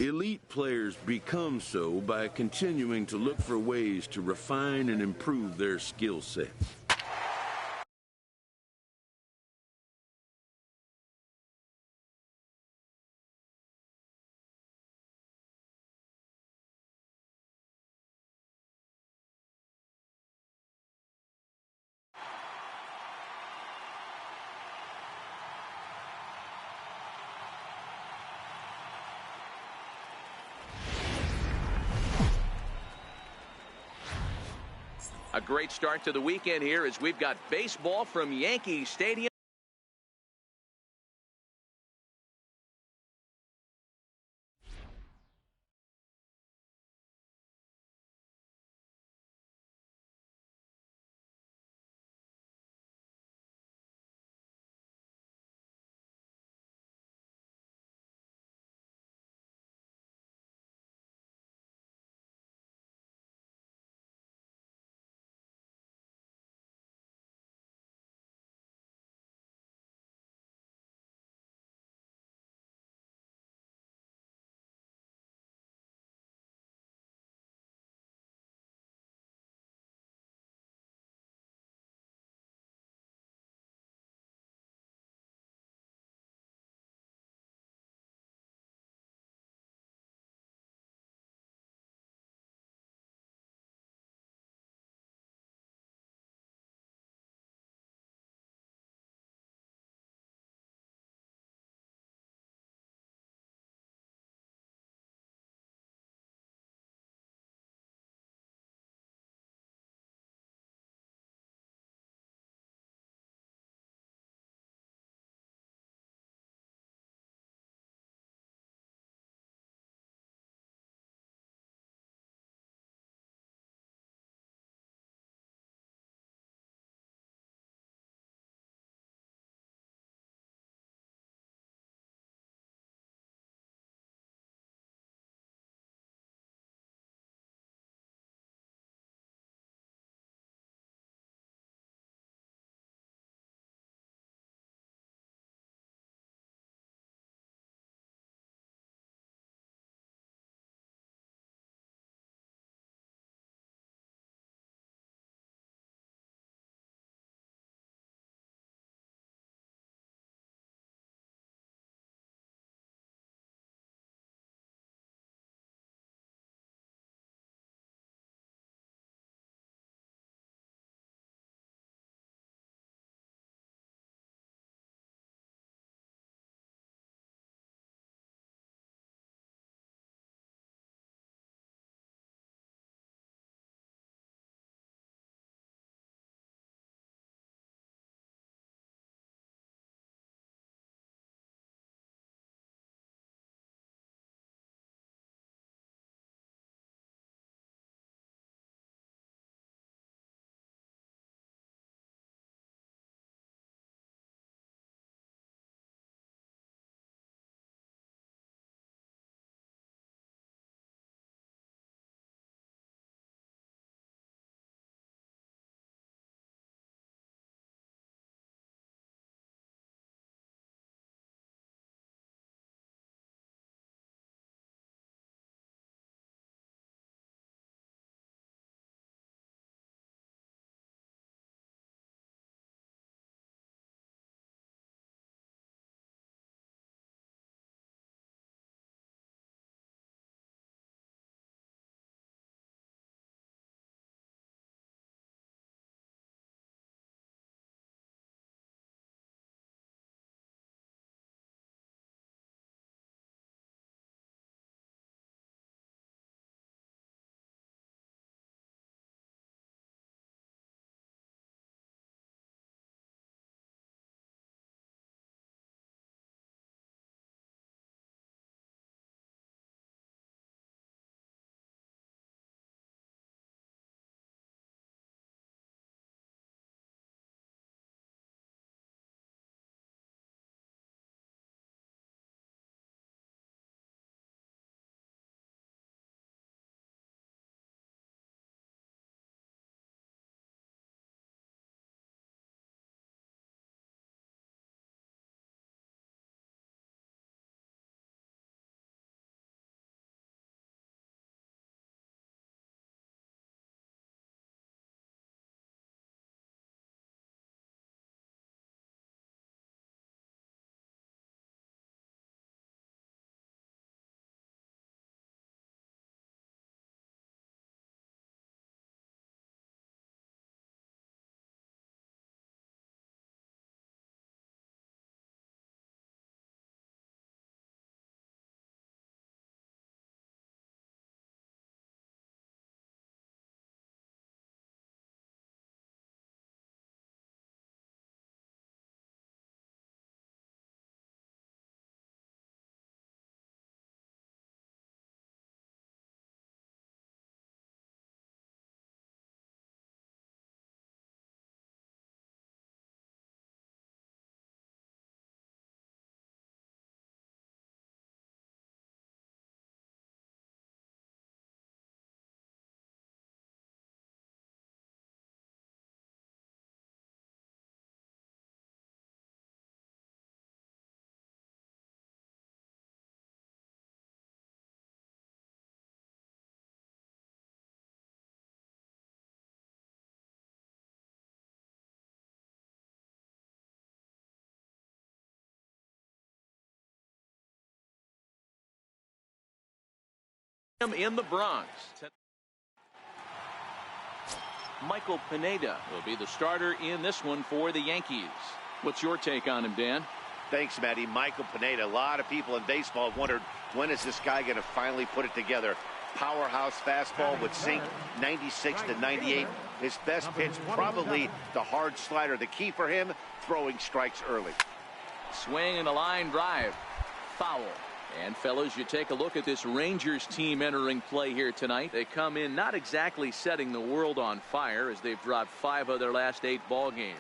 Elite players become so by continuing to look for ways to refine and improve their skill sets. A great start to the weekend here as we've got baseball from Yankee Stadium. In the Bronx. Michael Pineda will be the starter in this one for the Yankees. What's your take on him, Dan? Thanks, Matty. Michael Pineda. A lot of people in baseball have wondered, when is this guy going to finally put it together? Powerhouse fastball would sink 96 to 98. His best pitch, probably the hard slider. The key for him, throwing strikes early. Swing and a line drive. Foul. And fellas, you take a look at this Rangers team entering play here tonight. They come in not exactly setting the world on fire, as they've dropped 5 of their last 8 ball games.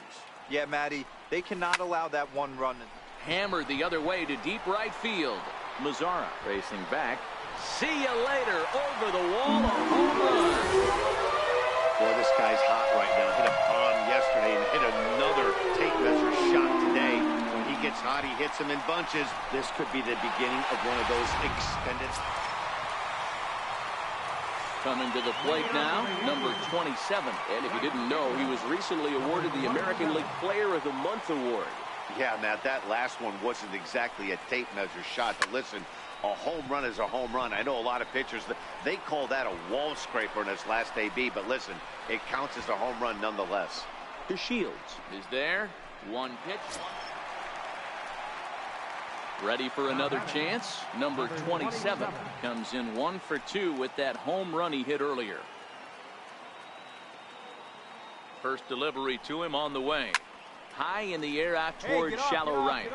Yeah, Matty, they cannot allow that one run. Hammered the other way to deep right field. Mazzara racing back. See you later. Over the wall, a home run. Boy, this guy's hot right now. Hit a bomb yesterday and hit another tape measure shot today. When he gets hot, he hits them in bunches. This could be the beginning of one of those extended. Coming to the plate now, number 27. And if you didn't know, he was recently awarded the American League Player of the Month award. Yeah, Matt, that last one wasn't exactly a tape measure shot, but listen, a home run is a home run. I know a lot of pitchers, they call that a wall scraper in his last AB, but listen, it counts as a home run nonetheless. The Shields is there. One pitch. Ready for another chance. Number 27 comes in 1 for 2 with that home run he hit earlier. First delivery to him on the way. High in the air out toward shallow right.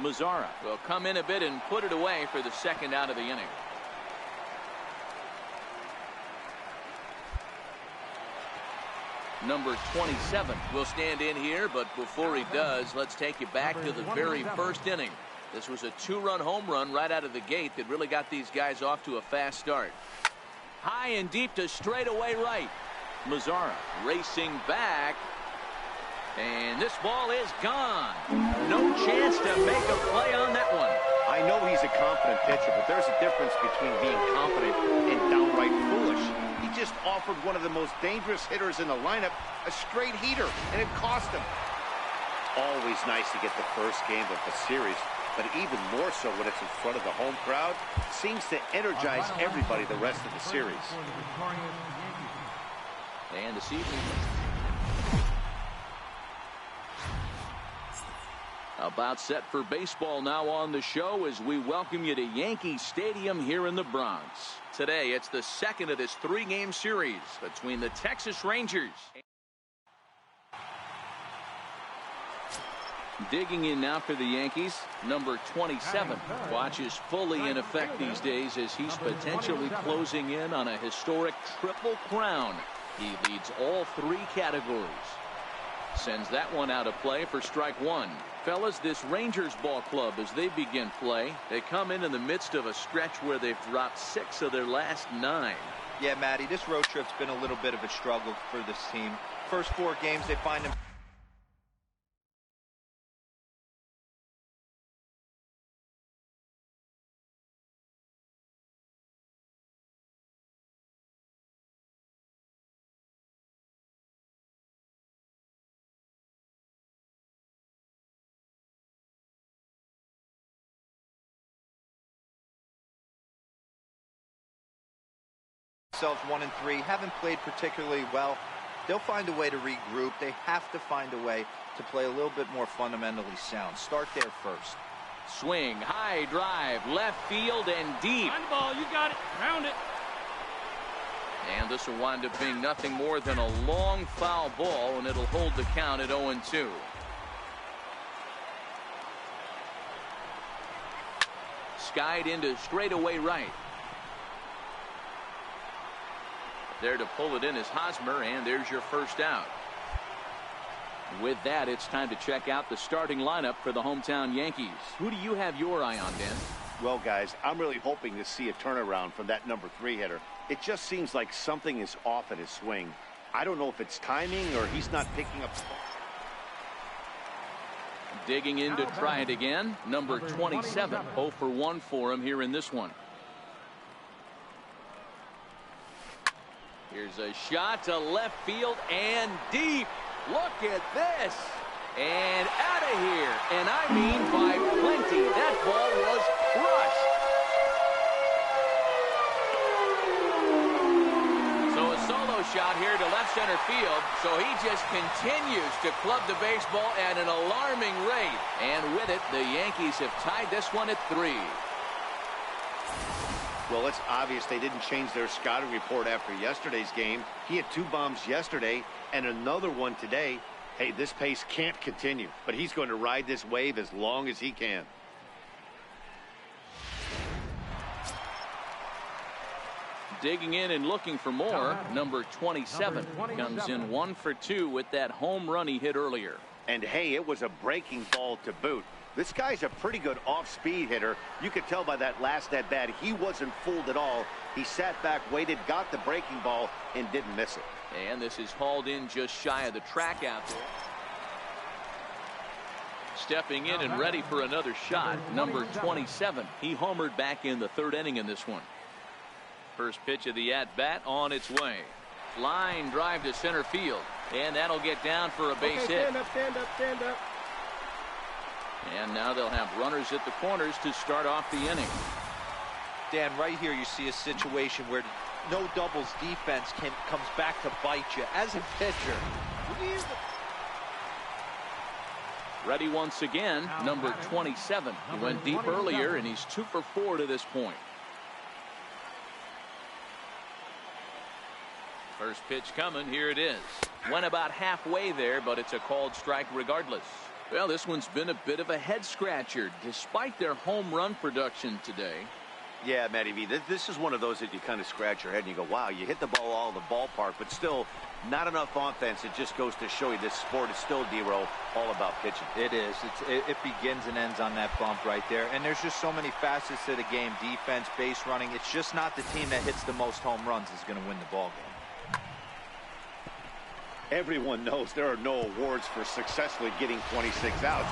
Mazzara will come in a bit and put it away for the second out of the inning. Number 27 will stand in here, but before he does, let's take you back to the very first inning. This was a 2-run home run right out of the gate that really got these guys off to a fast start. High and deep to straightaway right. Mazzara racing back, and this ball is gone. No chance to make a play on that one. I know he's a confident pitcher, but there's a difference between being confident and downright foolish. He just offered one of the most dangerous hitters in the lineup a straight heater, and it cost him. Always nice to get the first game of the series, but even more so when it's in front of the home crowd. Seems to energize everybody the rest of the series. And this evening, about set for baseball now on the show as we welcome you to Yankee Stadium here in the Bronx. Today, it's the second of this 3-game series between the Texas Rangers. Digging in now for the Yankees, number 27 watches fully in effect these days as he's potentially closing in on a historic triple crown. He leads all 3 categories. Sends that one out of play for strike 1. Fellas, this Rangers ball club, as they begin play, they come in the midst of a stretch where they've dropped 6 of their last 9. Yeah, Matty, this road trip's been a little bit of a struggle for this team. First 4 games, they find them. Themselves 1-3, haven't played particularly well. They'll find a way to regroup. They have to find a way to play a little bit more fundamentally sound. Start there first. Swing, high drive, left field and deep. On the ball, you got it. Round it. And this will wind up being nothing more than a long foul ball, and it'll hold the count at 0-2. Skied into straightaway right. There to pull it in is Hosmer, and there's your first out. With that, it's time to check out the starting lineup for the hometown Yankees. Who do you have your eye on, Dan? Well, guys, I'm really hoping to see a turnaround from that number 3 hitter. It just seems like something is off at his swing. I don't know if it's timing or he's not picking up. Digging in to try it again. Number 27, 0 for 1 for him here in this one. Here's a shot to left field and deep. Look at this. And out of here. And I mean by plenty. That ball was crushed. field, so he just continues to club the baseball at an alarming rate. And with it, the Yankees have tied this one at 3. Well, it's obvious they didn't change their scouting report after yesterday's game. He had 2 bombs yesterday and another one today. Hey, this pace can't continue, but he's going to ride this wave as long as he can. Digging in and looking for more, number 27 comes in 1 for 2 with that home run he hit earlier. And hey, it was a breaking ball to boot. This guy's a pretty good off-speed hitter. You could tell by that last at-bat he wasn't fooled at all. He sat back, waited, got the breaking ball, and didn't miss it. And this is hauled in just shy of the track out there. Stepping in and ready for another shot, number 27. He homered back in the 3rd inning in this one. First pitch of the at-bat on its way. Line drive to center field. And that'll get down for a base hit. Stand up, stand up, stand up. And now they'll have runners at the corners to start off the inning. Dan, right here you see a situation where no doubles defense comes back to bite you as a pitcher. Ready once again, number 27. He went deep earlier, and he's 2 for 4 to this point. First pitch coming. Here it is. Went about halfway there, but it's a called strike regardless. Well, this one's been a bit of a head-scratcher, despite their home run production today. Yeah, Matty V, this is one of those that you kind of scratch your head and you go, wow, you hit the ball all in the ballpark, but still not enough offense. It just goes to show you this sport is still, D-Row, all about pitching. It is. It begins and ends on that bump right there. And there's just so many facets to the game. Defense, base running. It's just not the team that hits the most home runs is going to win the ball game. Everyone knows there are no awards for successfully getting 26 outs.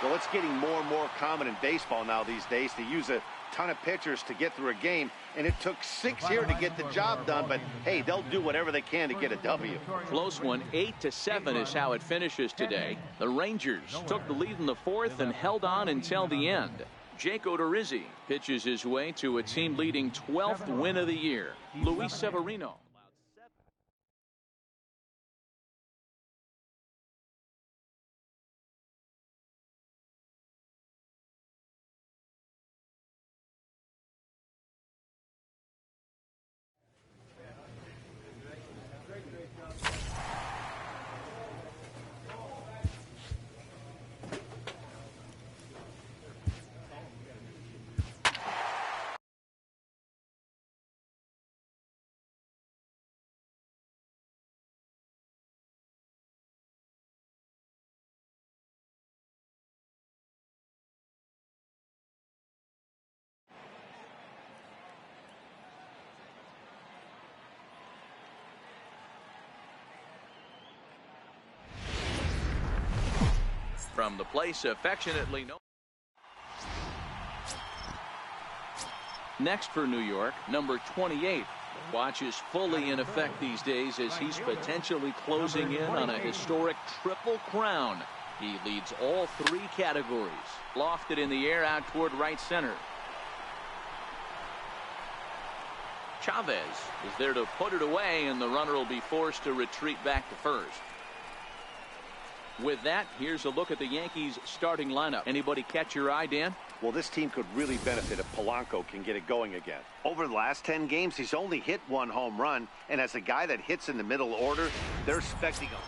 Well, it's getting more and more common in baseball now these days to use a ton of pitchers to get through a game, and it took 6 here to get the job done, but hey, they'll do whatever they can to get a W. Close one. 8-7 is how it finishes today. The Rangers took the lead in the 4th and held on until the end. Jake Odorizzi pitches his way to a team-leading 12th win of the year. Luis Severino. From the place affectionately known. Next for New York, number 28. The watch is fully in effect these days as he's potentially closing in on a historic triple crown. He leads all 3 categories. Lofted in the air out toward right center. Chavez is there to put it away, and the runner will be forced to retreat back to first. With that, here's a look at the Yankees starting lineup. Anybody catch your eye, Dan? Well, this team could really benefit if Polanco can get it going again. Over the last 10 games, he's only hit 1 home run, and as a guy that hits in the middle order, they're expecting him.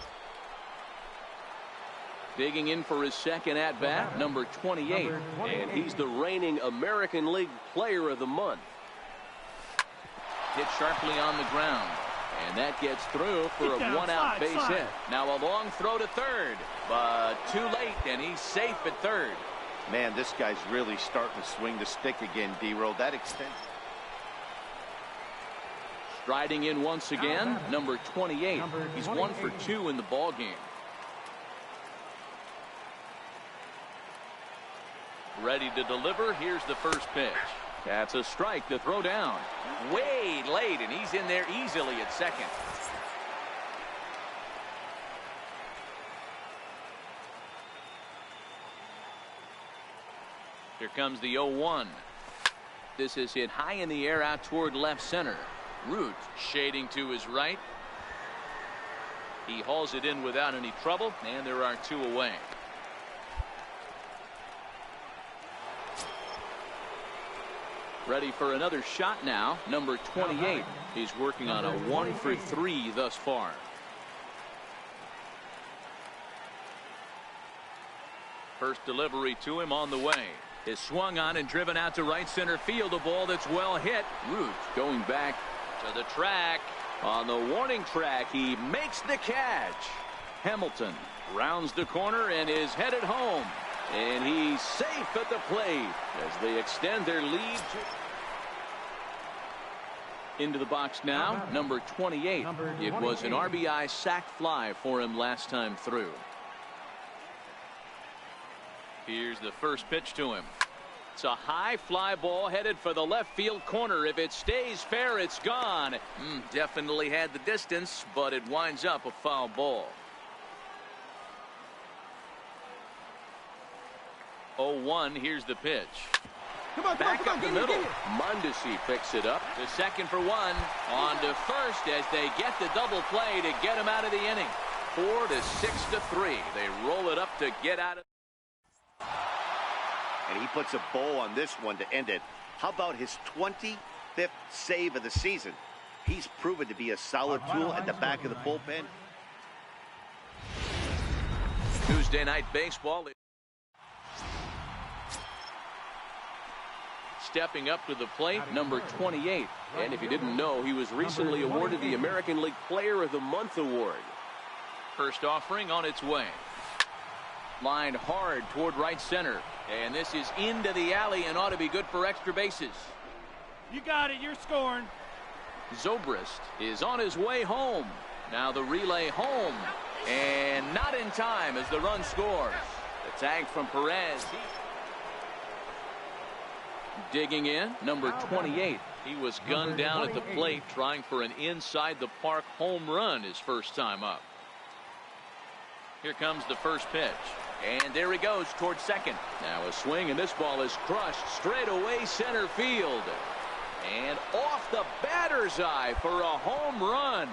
Digging in for his second at-bat, number 28. And he's the reigning American League Player of the Month. Hit sharply on the ground. And that gets through for a 1-out base hit. Now a long throw to third, but too late, and he's safe at third. Man, this guy's really starting to swing the stick again, D-Row. That extends. Striding in once again, number 28. He's 1 for 2 in the ball game. Ready to deliver. Here's the first pitch. That's a strike to throw down. Way late, and he's in there easily at second. Here comes the 0-1. This is hit high in the air out toward left center. Root shading to his right. He hauls it in without any trouble, and there are 2 away. Ready for another shot now. Number 28. He's working on a 1 for 3 thus far. First delivery to him on the way. Is swung on and driven out to right center field. A ball that's well hit. Root going back to the track. On the warning track, he makes the catch. Hamilton rounds the corner and is headed home. And he's safe at the plate as they extend their lead into the box now. Number 28. It was an RBI sac fly for him last time through. Here's the first pitch to him. It's a high fly ball headed for the left field corner. If it stays fair, it's gone. Definitely had the distance, but it winds up a foul ball. 0-1. Here's the pitch. Back up the middle. Mondesi picks it up to second for 1. On to first as they get the double play to get him out of the inning. 4 to 6 to 3. They roll it up to get out of. And he puts a bow on this one to end it. How about his 25th save of the season? He's proven to be a solid tool at the back of the bullpen. Tuesday night baseball. Stepping up to the plate, number 28. And if you didn't know, he was recently awarded the American League Player of the Month award. First offering on its way. Lined hard toward right center. And this is into the alley and ought to be good for extra bases. You got it. You're scoring. Zobrist is on his way home. Now the relay home. And not in time as the run scores. The tag from Perez. Digging in, number 28. He was gunned down at the plate trying for an inside the park home run his first time up. Here comes the first pitch. And there he goes towards second. Now a swing, and this ball is crushed straight away center field. And off the batter's eye for a home run.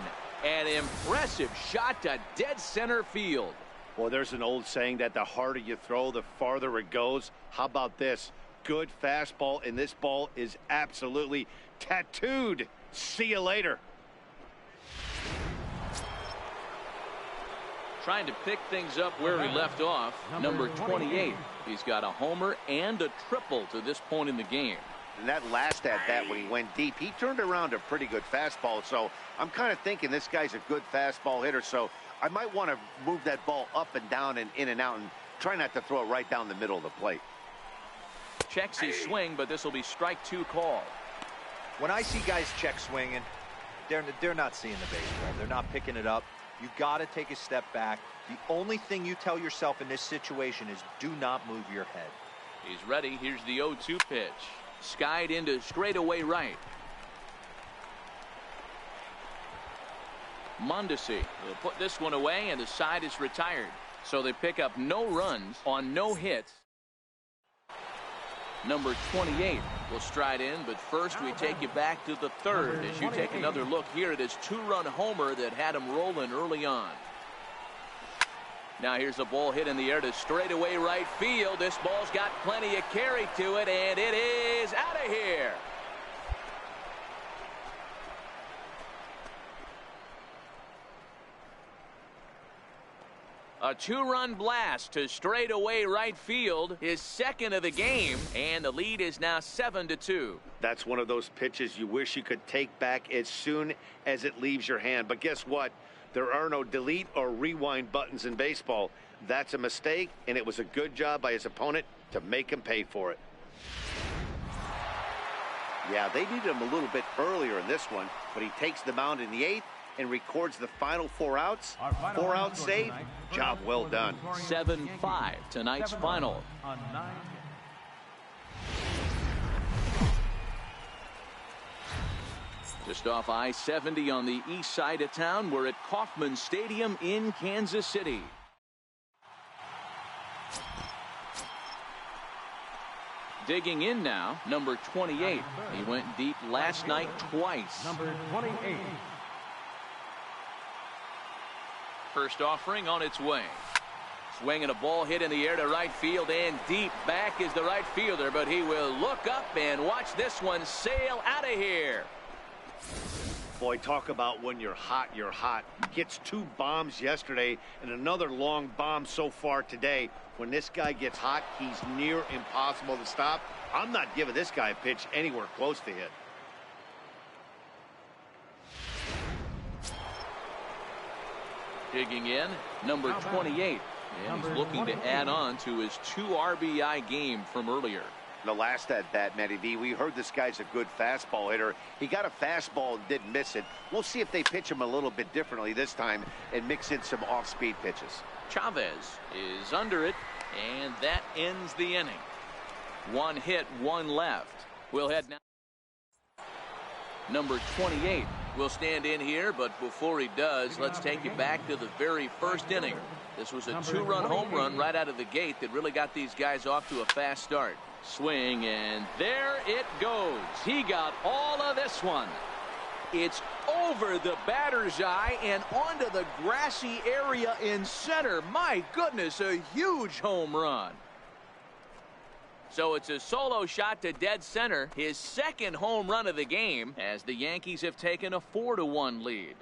An impressive shot to dead center field. Well, there's an old saying that the harder you throw, the farther it goes. How about this? Good fastball, and this ball is absolutely tattooed. See you later. Trying to pick things up where he left off. Number 28. He's got a homer and a triple to this point in the game. And that last at bat when he went deep, he turned around a pretty good fastball. So I'm kind of thinking this guy's a good fastball hitter. So I might want to move that ball up and down and in and out and try not to throw it right down the middle of the plate. Checks his swing, but this will be strike 2 call. When I see guys check swinging, they're not seeing the baseball. They're not picking it up. You got to take a step back. The only thing you tell yourself in this situation is do not move your head. He's ready. Here's the 0-2 pitch. Skied into straightaway right. Mondesi will put this one away, and the side is retired. So they pick up no runs on no hits. Number 28 will stride in, but first we take you back to the third as you take another look here at his 2-run homer that had him rolling early on. Now here's a ball hit in the air to straightaway right field. This ball's got plenty of carry to it, and it is out of here. A 2-run blast to straightaway right field, his second of the game, and the lead is now 7-2. That's one of those pitches you wish you could take back as soon as it leaves your hand. But guess what? There are no delete or rewind buttons in baseball. That's a mistake, and it was a good job by his opponent to make him pay for it. Yeah, they needed him a little bit earlier in this one, but he takes the mound in the 8th and records the final 4 outs. 4 out save. Job well done. 7-5 tonight's final. Just off I-70 on the east side of town, we're at Kauffman Stadium in Kansas City. Digging in now, number 28. He went deep last night twice. Number 28. First offering on its way. Swinging a ball hit in the air to right field, and deep back is the right fielder, but he will look up and watch this one sail out of here. Boy, talk about when you're hot, you're hot. Gets 2 bombs yesterday and another long bomb so far today. When this guy gets hot, he's near impossible to stop. I'm not giving this guy a pitch anywhere close to hit. Digging in, number 28. And he's looking to add on to his 2 RBI game from earlier. The last at bat, Matty V, we heard this guy's a good fastball hitter. He got a fastball and didn't miss it. We'll see if they pitch him a little bit differently this time and mix in some off-speed pitches. Chavez is under it, and that ends the inning. 1 hit, 1 left. We'll head now. Number 28 will stand in here, but before he does, let's take you back to the very first inning. This was a 2-run home run right out of the gate that really got these guys off to a fast start. Swing, and there it goes. He got all of this one. It's over the batter's eye and onto the grassy area in center. My goodness, a huge home run. So it's a solo shot to dead center, his 2nd home run of the game, as the Yankees have taken a 4-1 lead.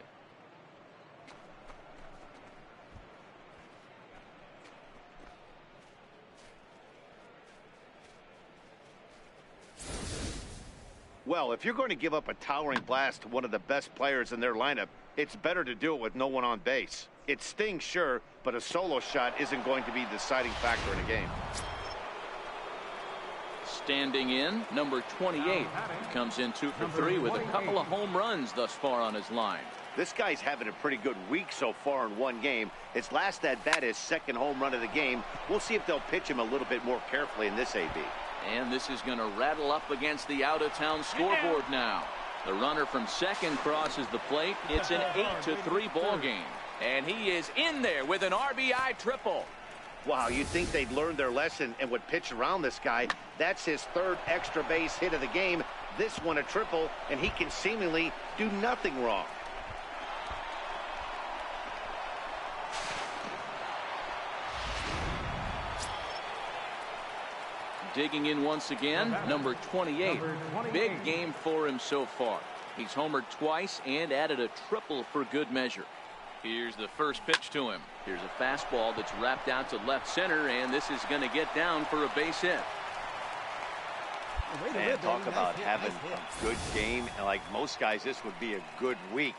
Well, if you're going to give up a towering blast to one of the best players in their lineup, it's better to do it with no one on base. It stings, sure, but a solo shot isn't going to be the deciding factor in a game. Standing in, number 28. He comes in 2 for 3 with a couple of home runs thus far on his line. This guy's having a pretty good week so far in one game. His last at bat, his 2nd home run of the game. We'll see if they'll pitch him a little bit more carefully in this AB. And this is going to rattle up against the out-of-town scoreboard now. The runner from second crosses the plate. It's an 8-3 ball game. And he is in there with an RBI triple. Wow, you'd think they'd learned their lesson and would pitch around this guy. That's his 3rd extra base hit of the game. This one a triple, and he can seemingly do nothing wrong. Digging in once again, number 28. Big game for him so far. He's homered twice and added a triple for good measure. Here's the first pitch to him. Here's a fastball that's wrapped out to left center, and this is going to get down for a base hit. Man, talk about having a good game. And like most guys, this would be a good week.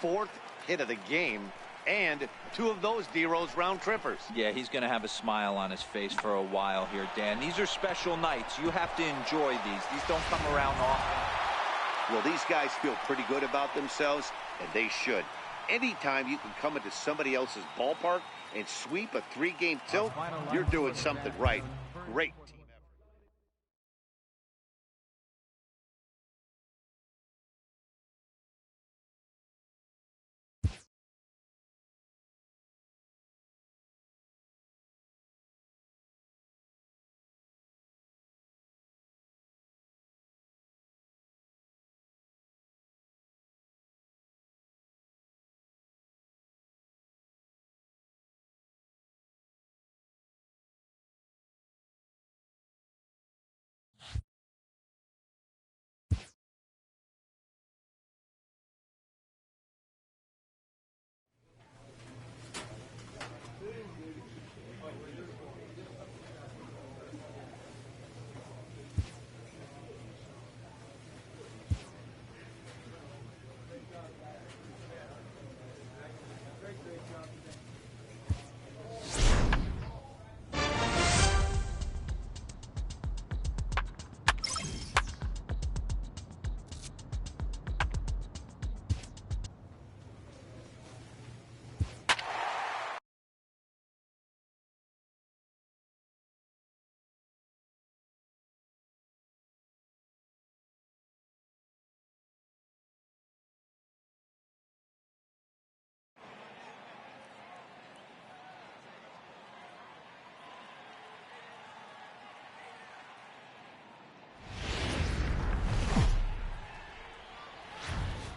4th hit of the game, and 2 of those D-Rose round trippers. Yeah, he's going to have a smile on his face for a while here, Dan. These are special nights. You have to enjoy these. These don't come around often. Well, these guys feel pretty good about themselves, and they should. Anytime you can come into somebody else's ballpark and sweep a 3-game tilt, you're doing something right. Great team effort.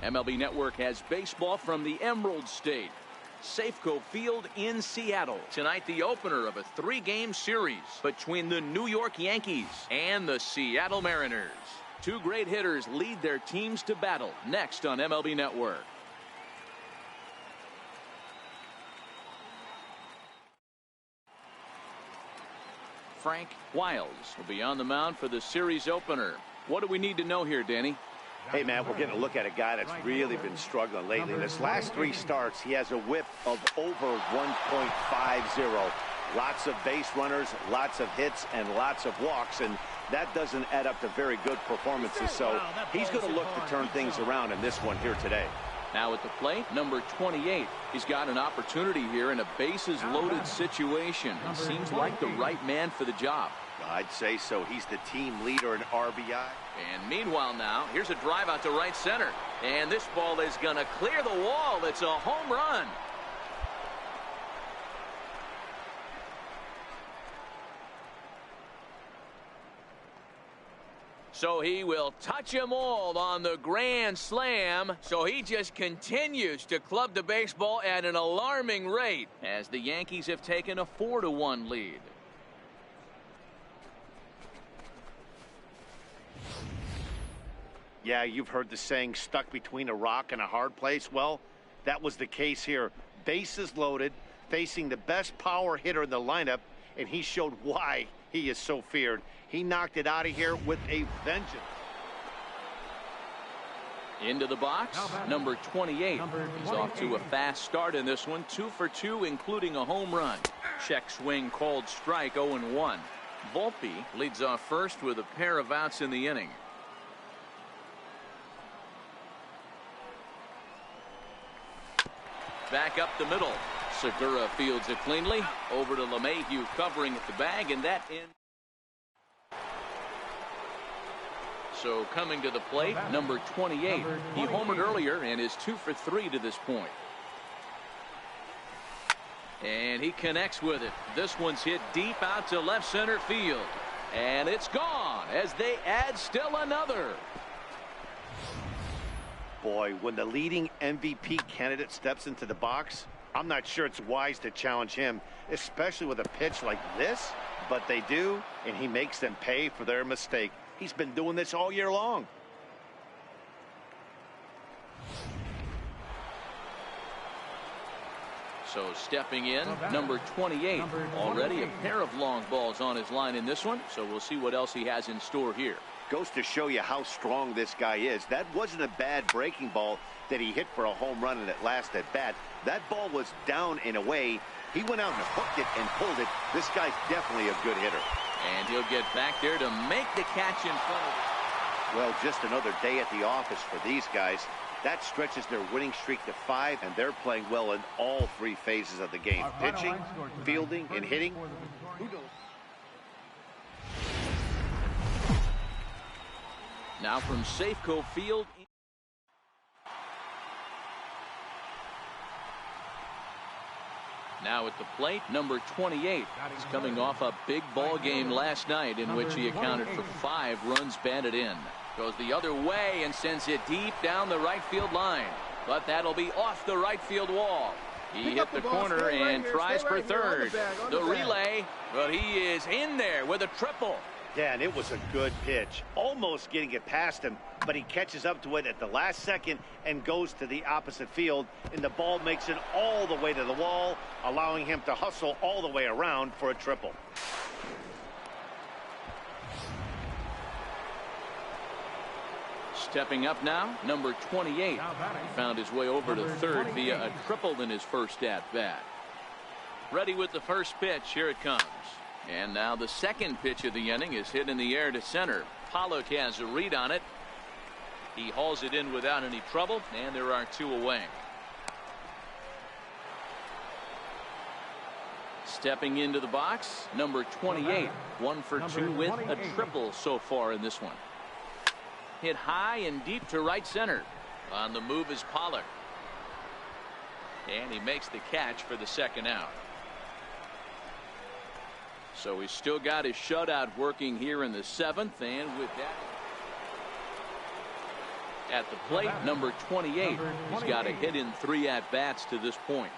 MLB Network has baseball from the Emerald State. Safeco Field in Seattle. Tonight, the opener of a 3-game series between the New York Yankees and the Seattle Mariners. Two great hitters lead their teams to battle next on MLB Network. Frank Wiles will be on the mound for the series opener. What do we need to know here, Danny? Hey, man, we're getting a look at a guy that's really been struggling lately. In his last 3 starts, he has a whip of over 1.50. Lots of base runners, lots of hits, and lots of walks, and that doesn't add up to very good performances. So he's going to look to turn things around in this one here today. Now at the plate, number 28. He's got an opportunity here in a bases-loaded situation. He seems like the right man for the job. I'd say so. He's the team leader in RBI. And meanwhile now, here's a drive out to right center. And this ball is going to clear the wall. It's a home run. So he will touch them all on the grand slam. So he just continues to club the baseball at an alarming rate as the Yankees have taken a 4-1 lead. Yeah, you've heard the saying, stuck between a rock and a hard place. Well, that was the case here. Bases loaded, facing the best power hitter in the lineup, and he showed why he is so feared. He knocked it out of here with a vengeance. Into the box, number 28. He's off to a fast start in this one. 2 for 2, including a home run. Check swing called strike, 0-1. Volpe leads off first with a pair of outs in the inning. Back up the middle. Segura fields it cleanly. Over to LeMahieu covering at the bag, and that in. So coming to the plate, number 28. He homered earlier and is 2 for 3 to this point. And he connects with it. This one's hit deep out to left center field. And it's gone as they add still another. Boy, when the leading MVP candidate steps into the box, I'm not sure it's wise to challenge him, especially with a pitch like this. But they do, and he makes them pay for their mistake. He's been doing this all year long. So stepping in, number 28. Already a pair of long balls on his line in this one, so we'll see what else he has in store here. Goes to show you how strong this guy is. That wasn't a bad breaking ball that he hit for a home run in that last at bat. That ball was down and away. He went out and hooked it and pulled it. This guy's definitely a good hitter. And he'll get back there to make the catch in front of him. Well, just another day at the office for these guys. That stretches their winning streak to 5, and they're playing well in all 3 phases of the game. Pitching, fielding, and hitting. Who knows? Now from Safeco Field. Now at the plate, number 28. He's coming off a big ball game last night in which he accounted for 5 runs batted in. Goes the other way and sends it deep down the right field line. But that'll be off the right field wall. He hit the corner and tries for third. The relay, but he is in there with a triple. Yeah, and it was a good pitch. Almost getting it past him, but he catches up to it at the last second and goes to the opposite field, and the ball makes it all the way to the wall, allowing him to hustle all the way around for a triple. Stepping up now, number 28. He found his way over to third via a triple in his first at-bat. Ready with the first pitch. Here it comes. And now the second pitch of the inning is hit in the air to center. Pollock has a read on it. He hauls it in without any trouble, and there are 2 away. Stepping into the box, number 28. 1 for 2 with a triple so far in this one. Hit high and deep to right center. On the move is Pollock. And he makes the catch for the second out. So he's still got his shutout working here in the 7th, and with that at the plate, number 28. He's got a hit in 3 at-bats to this point.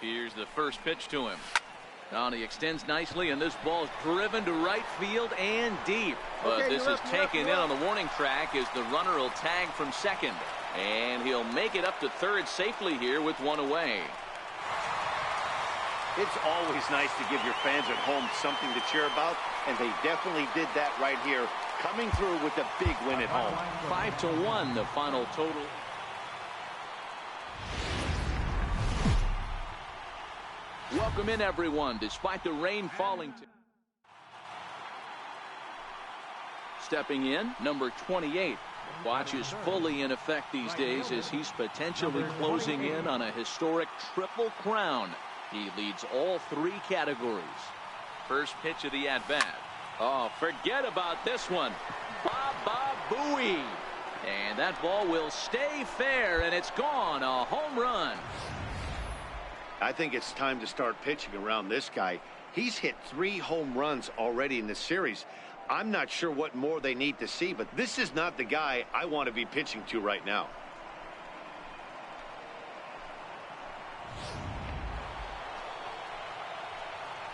Here's the first pitch to him. Now he extends nicely, and this ball's driven to right field and deep. But this is taken in on the warning track as the runner will tag from second. And he'll make it up to third safely here with one away. It's always nice to give your fans at home something to cheer about, and they definitely did that right here, coming through with a big win at home. 5-1 the final total. Welcome in, everyone, despite the rain falling. Stepping in, number 28. Watch is fully in effect these days as he's potentially closing in on a historic triple crown. He leads all three categories. First pitch of the at-bat. Oh, forget about this one. Baba Booey. And that ball will stay fair, and it's gone. A home run. I think it's time to start pitching around this guy. He's hit 3 home runs already in this series. I'm not sure what more they need to see, but this is not the guy I want to be pitching to right now.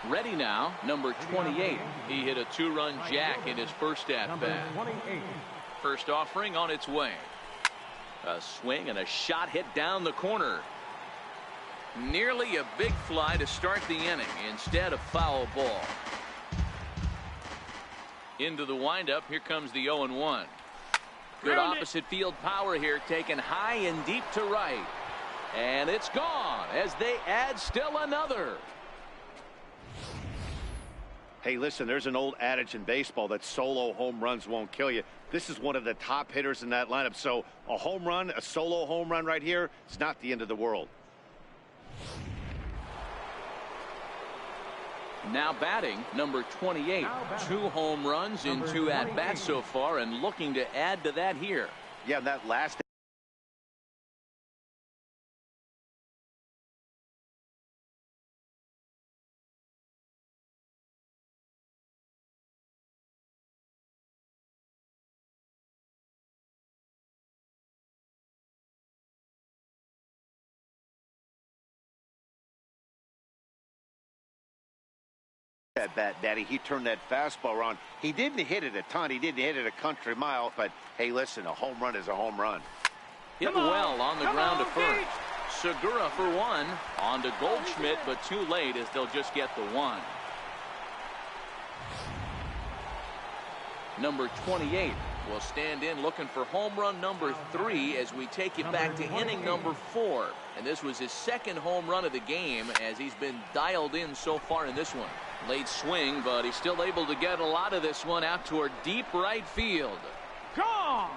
Ready now, number 28. He hit a 2-run jack in his first at-bat. First offering on its way. A swing and a shot hit down the corner. Nearly a big fly to start the inning. Instead, a foul ball. Into the windup. Here comes the 0-1. Good opposite field power here, taken high and deep to right. And it's gone as they add still another. Hey, listen, there's an old adage in baseball that solo home runs won't kill you. This is one of the top hitters in that lineup. So a home run, a solo home run right here, it's not the end of the world. Now batting, number 28. 2 home runs in 2 at-bats so far, and looking to add to that here. Yeah, that last at bat, Daddy, he turned that fastball around. He didn't hit it a ton. He didn't hit it a country mile. But, hey, listen, a home run is a home run. Hit well on the ground to first. Segura for 1. On to Goldschmidt, but too late as they'll just get the 1. Number 28 will stand in looking for home run number 3 as we take it back to inning number 4. And this was his second home run of the game as he's been dialed in so far in this one. Late swing, but he's still able to get a lot of this one out toward deep right field. Gone!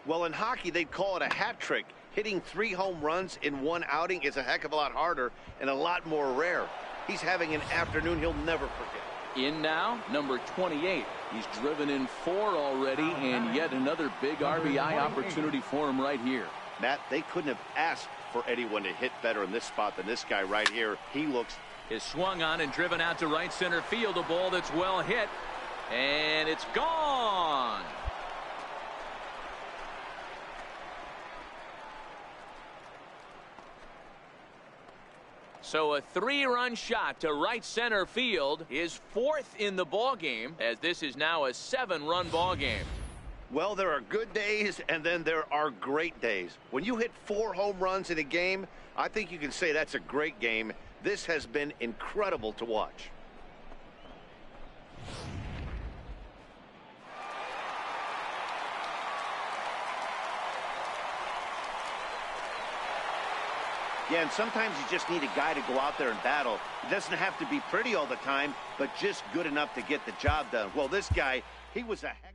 Well, in hockey, they'd call it a hat trick. Hitting 3 home runs in 1 outing is a heck of a lot harder and a lot more rare. He's having an afternoon he'll never forget. In now, number 28. He's driven in 4 already, and yet another big RBI opportunity for him right here. Matt, they couldn't have asked for anyone to hit better in this spot than this guy right here. He looks. Is swung on and driven out to right center field. A ball that's well hit, and it's gone. So a 3-run shot to right center field is 4th in the ball game, as this is now a 7-run ball game. Well, there are good days, and then there are great days. When you hit 4 home runs in a game, I think you can say that's a great game. This has been incredible to watch. Yeah, and sometimes you just need a guy to go out there and battle. It doesn't have to be pretty all the time, but just good enough to get the job done. Well, this guy, he was a heck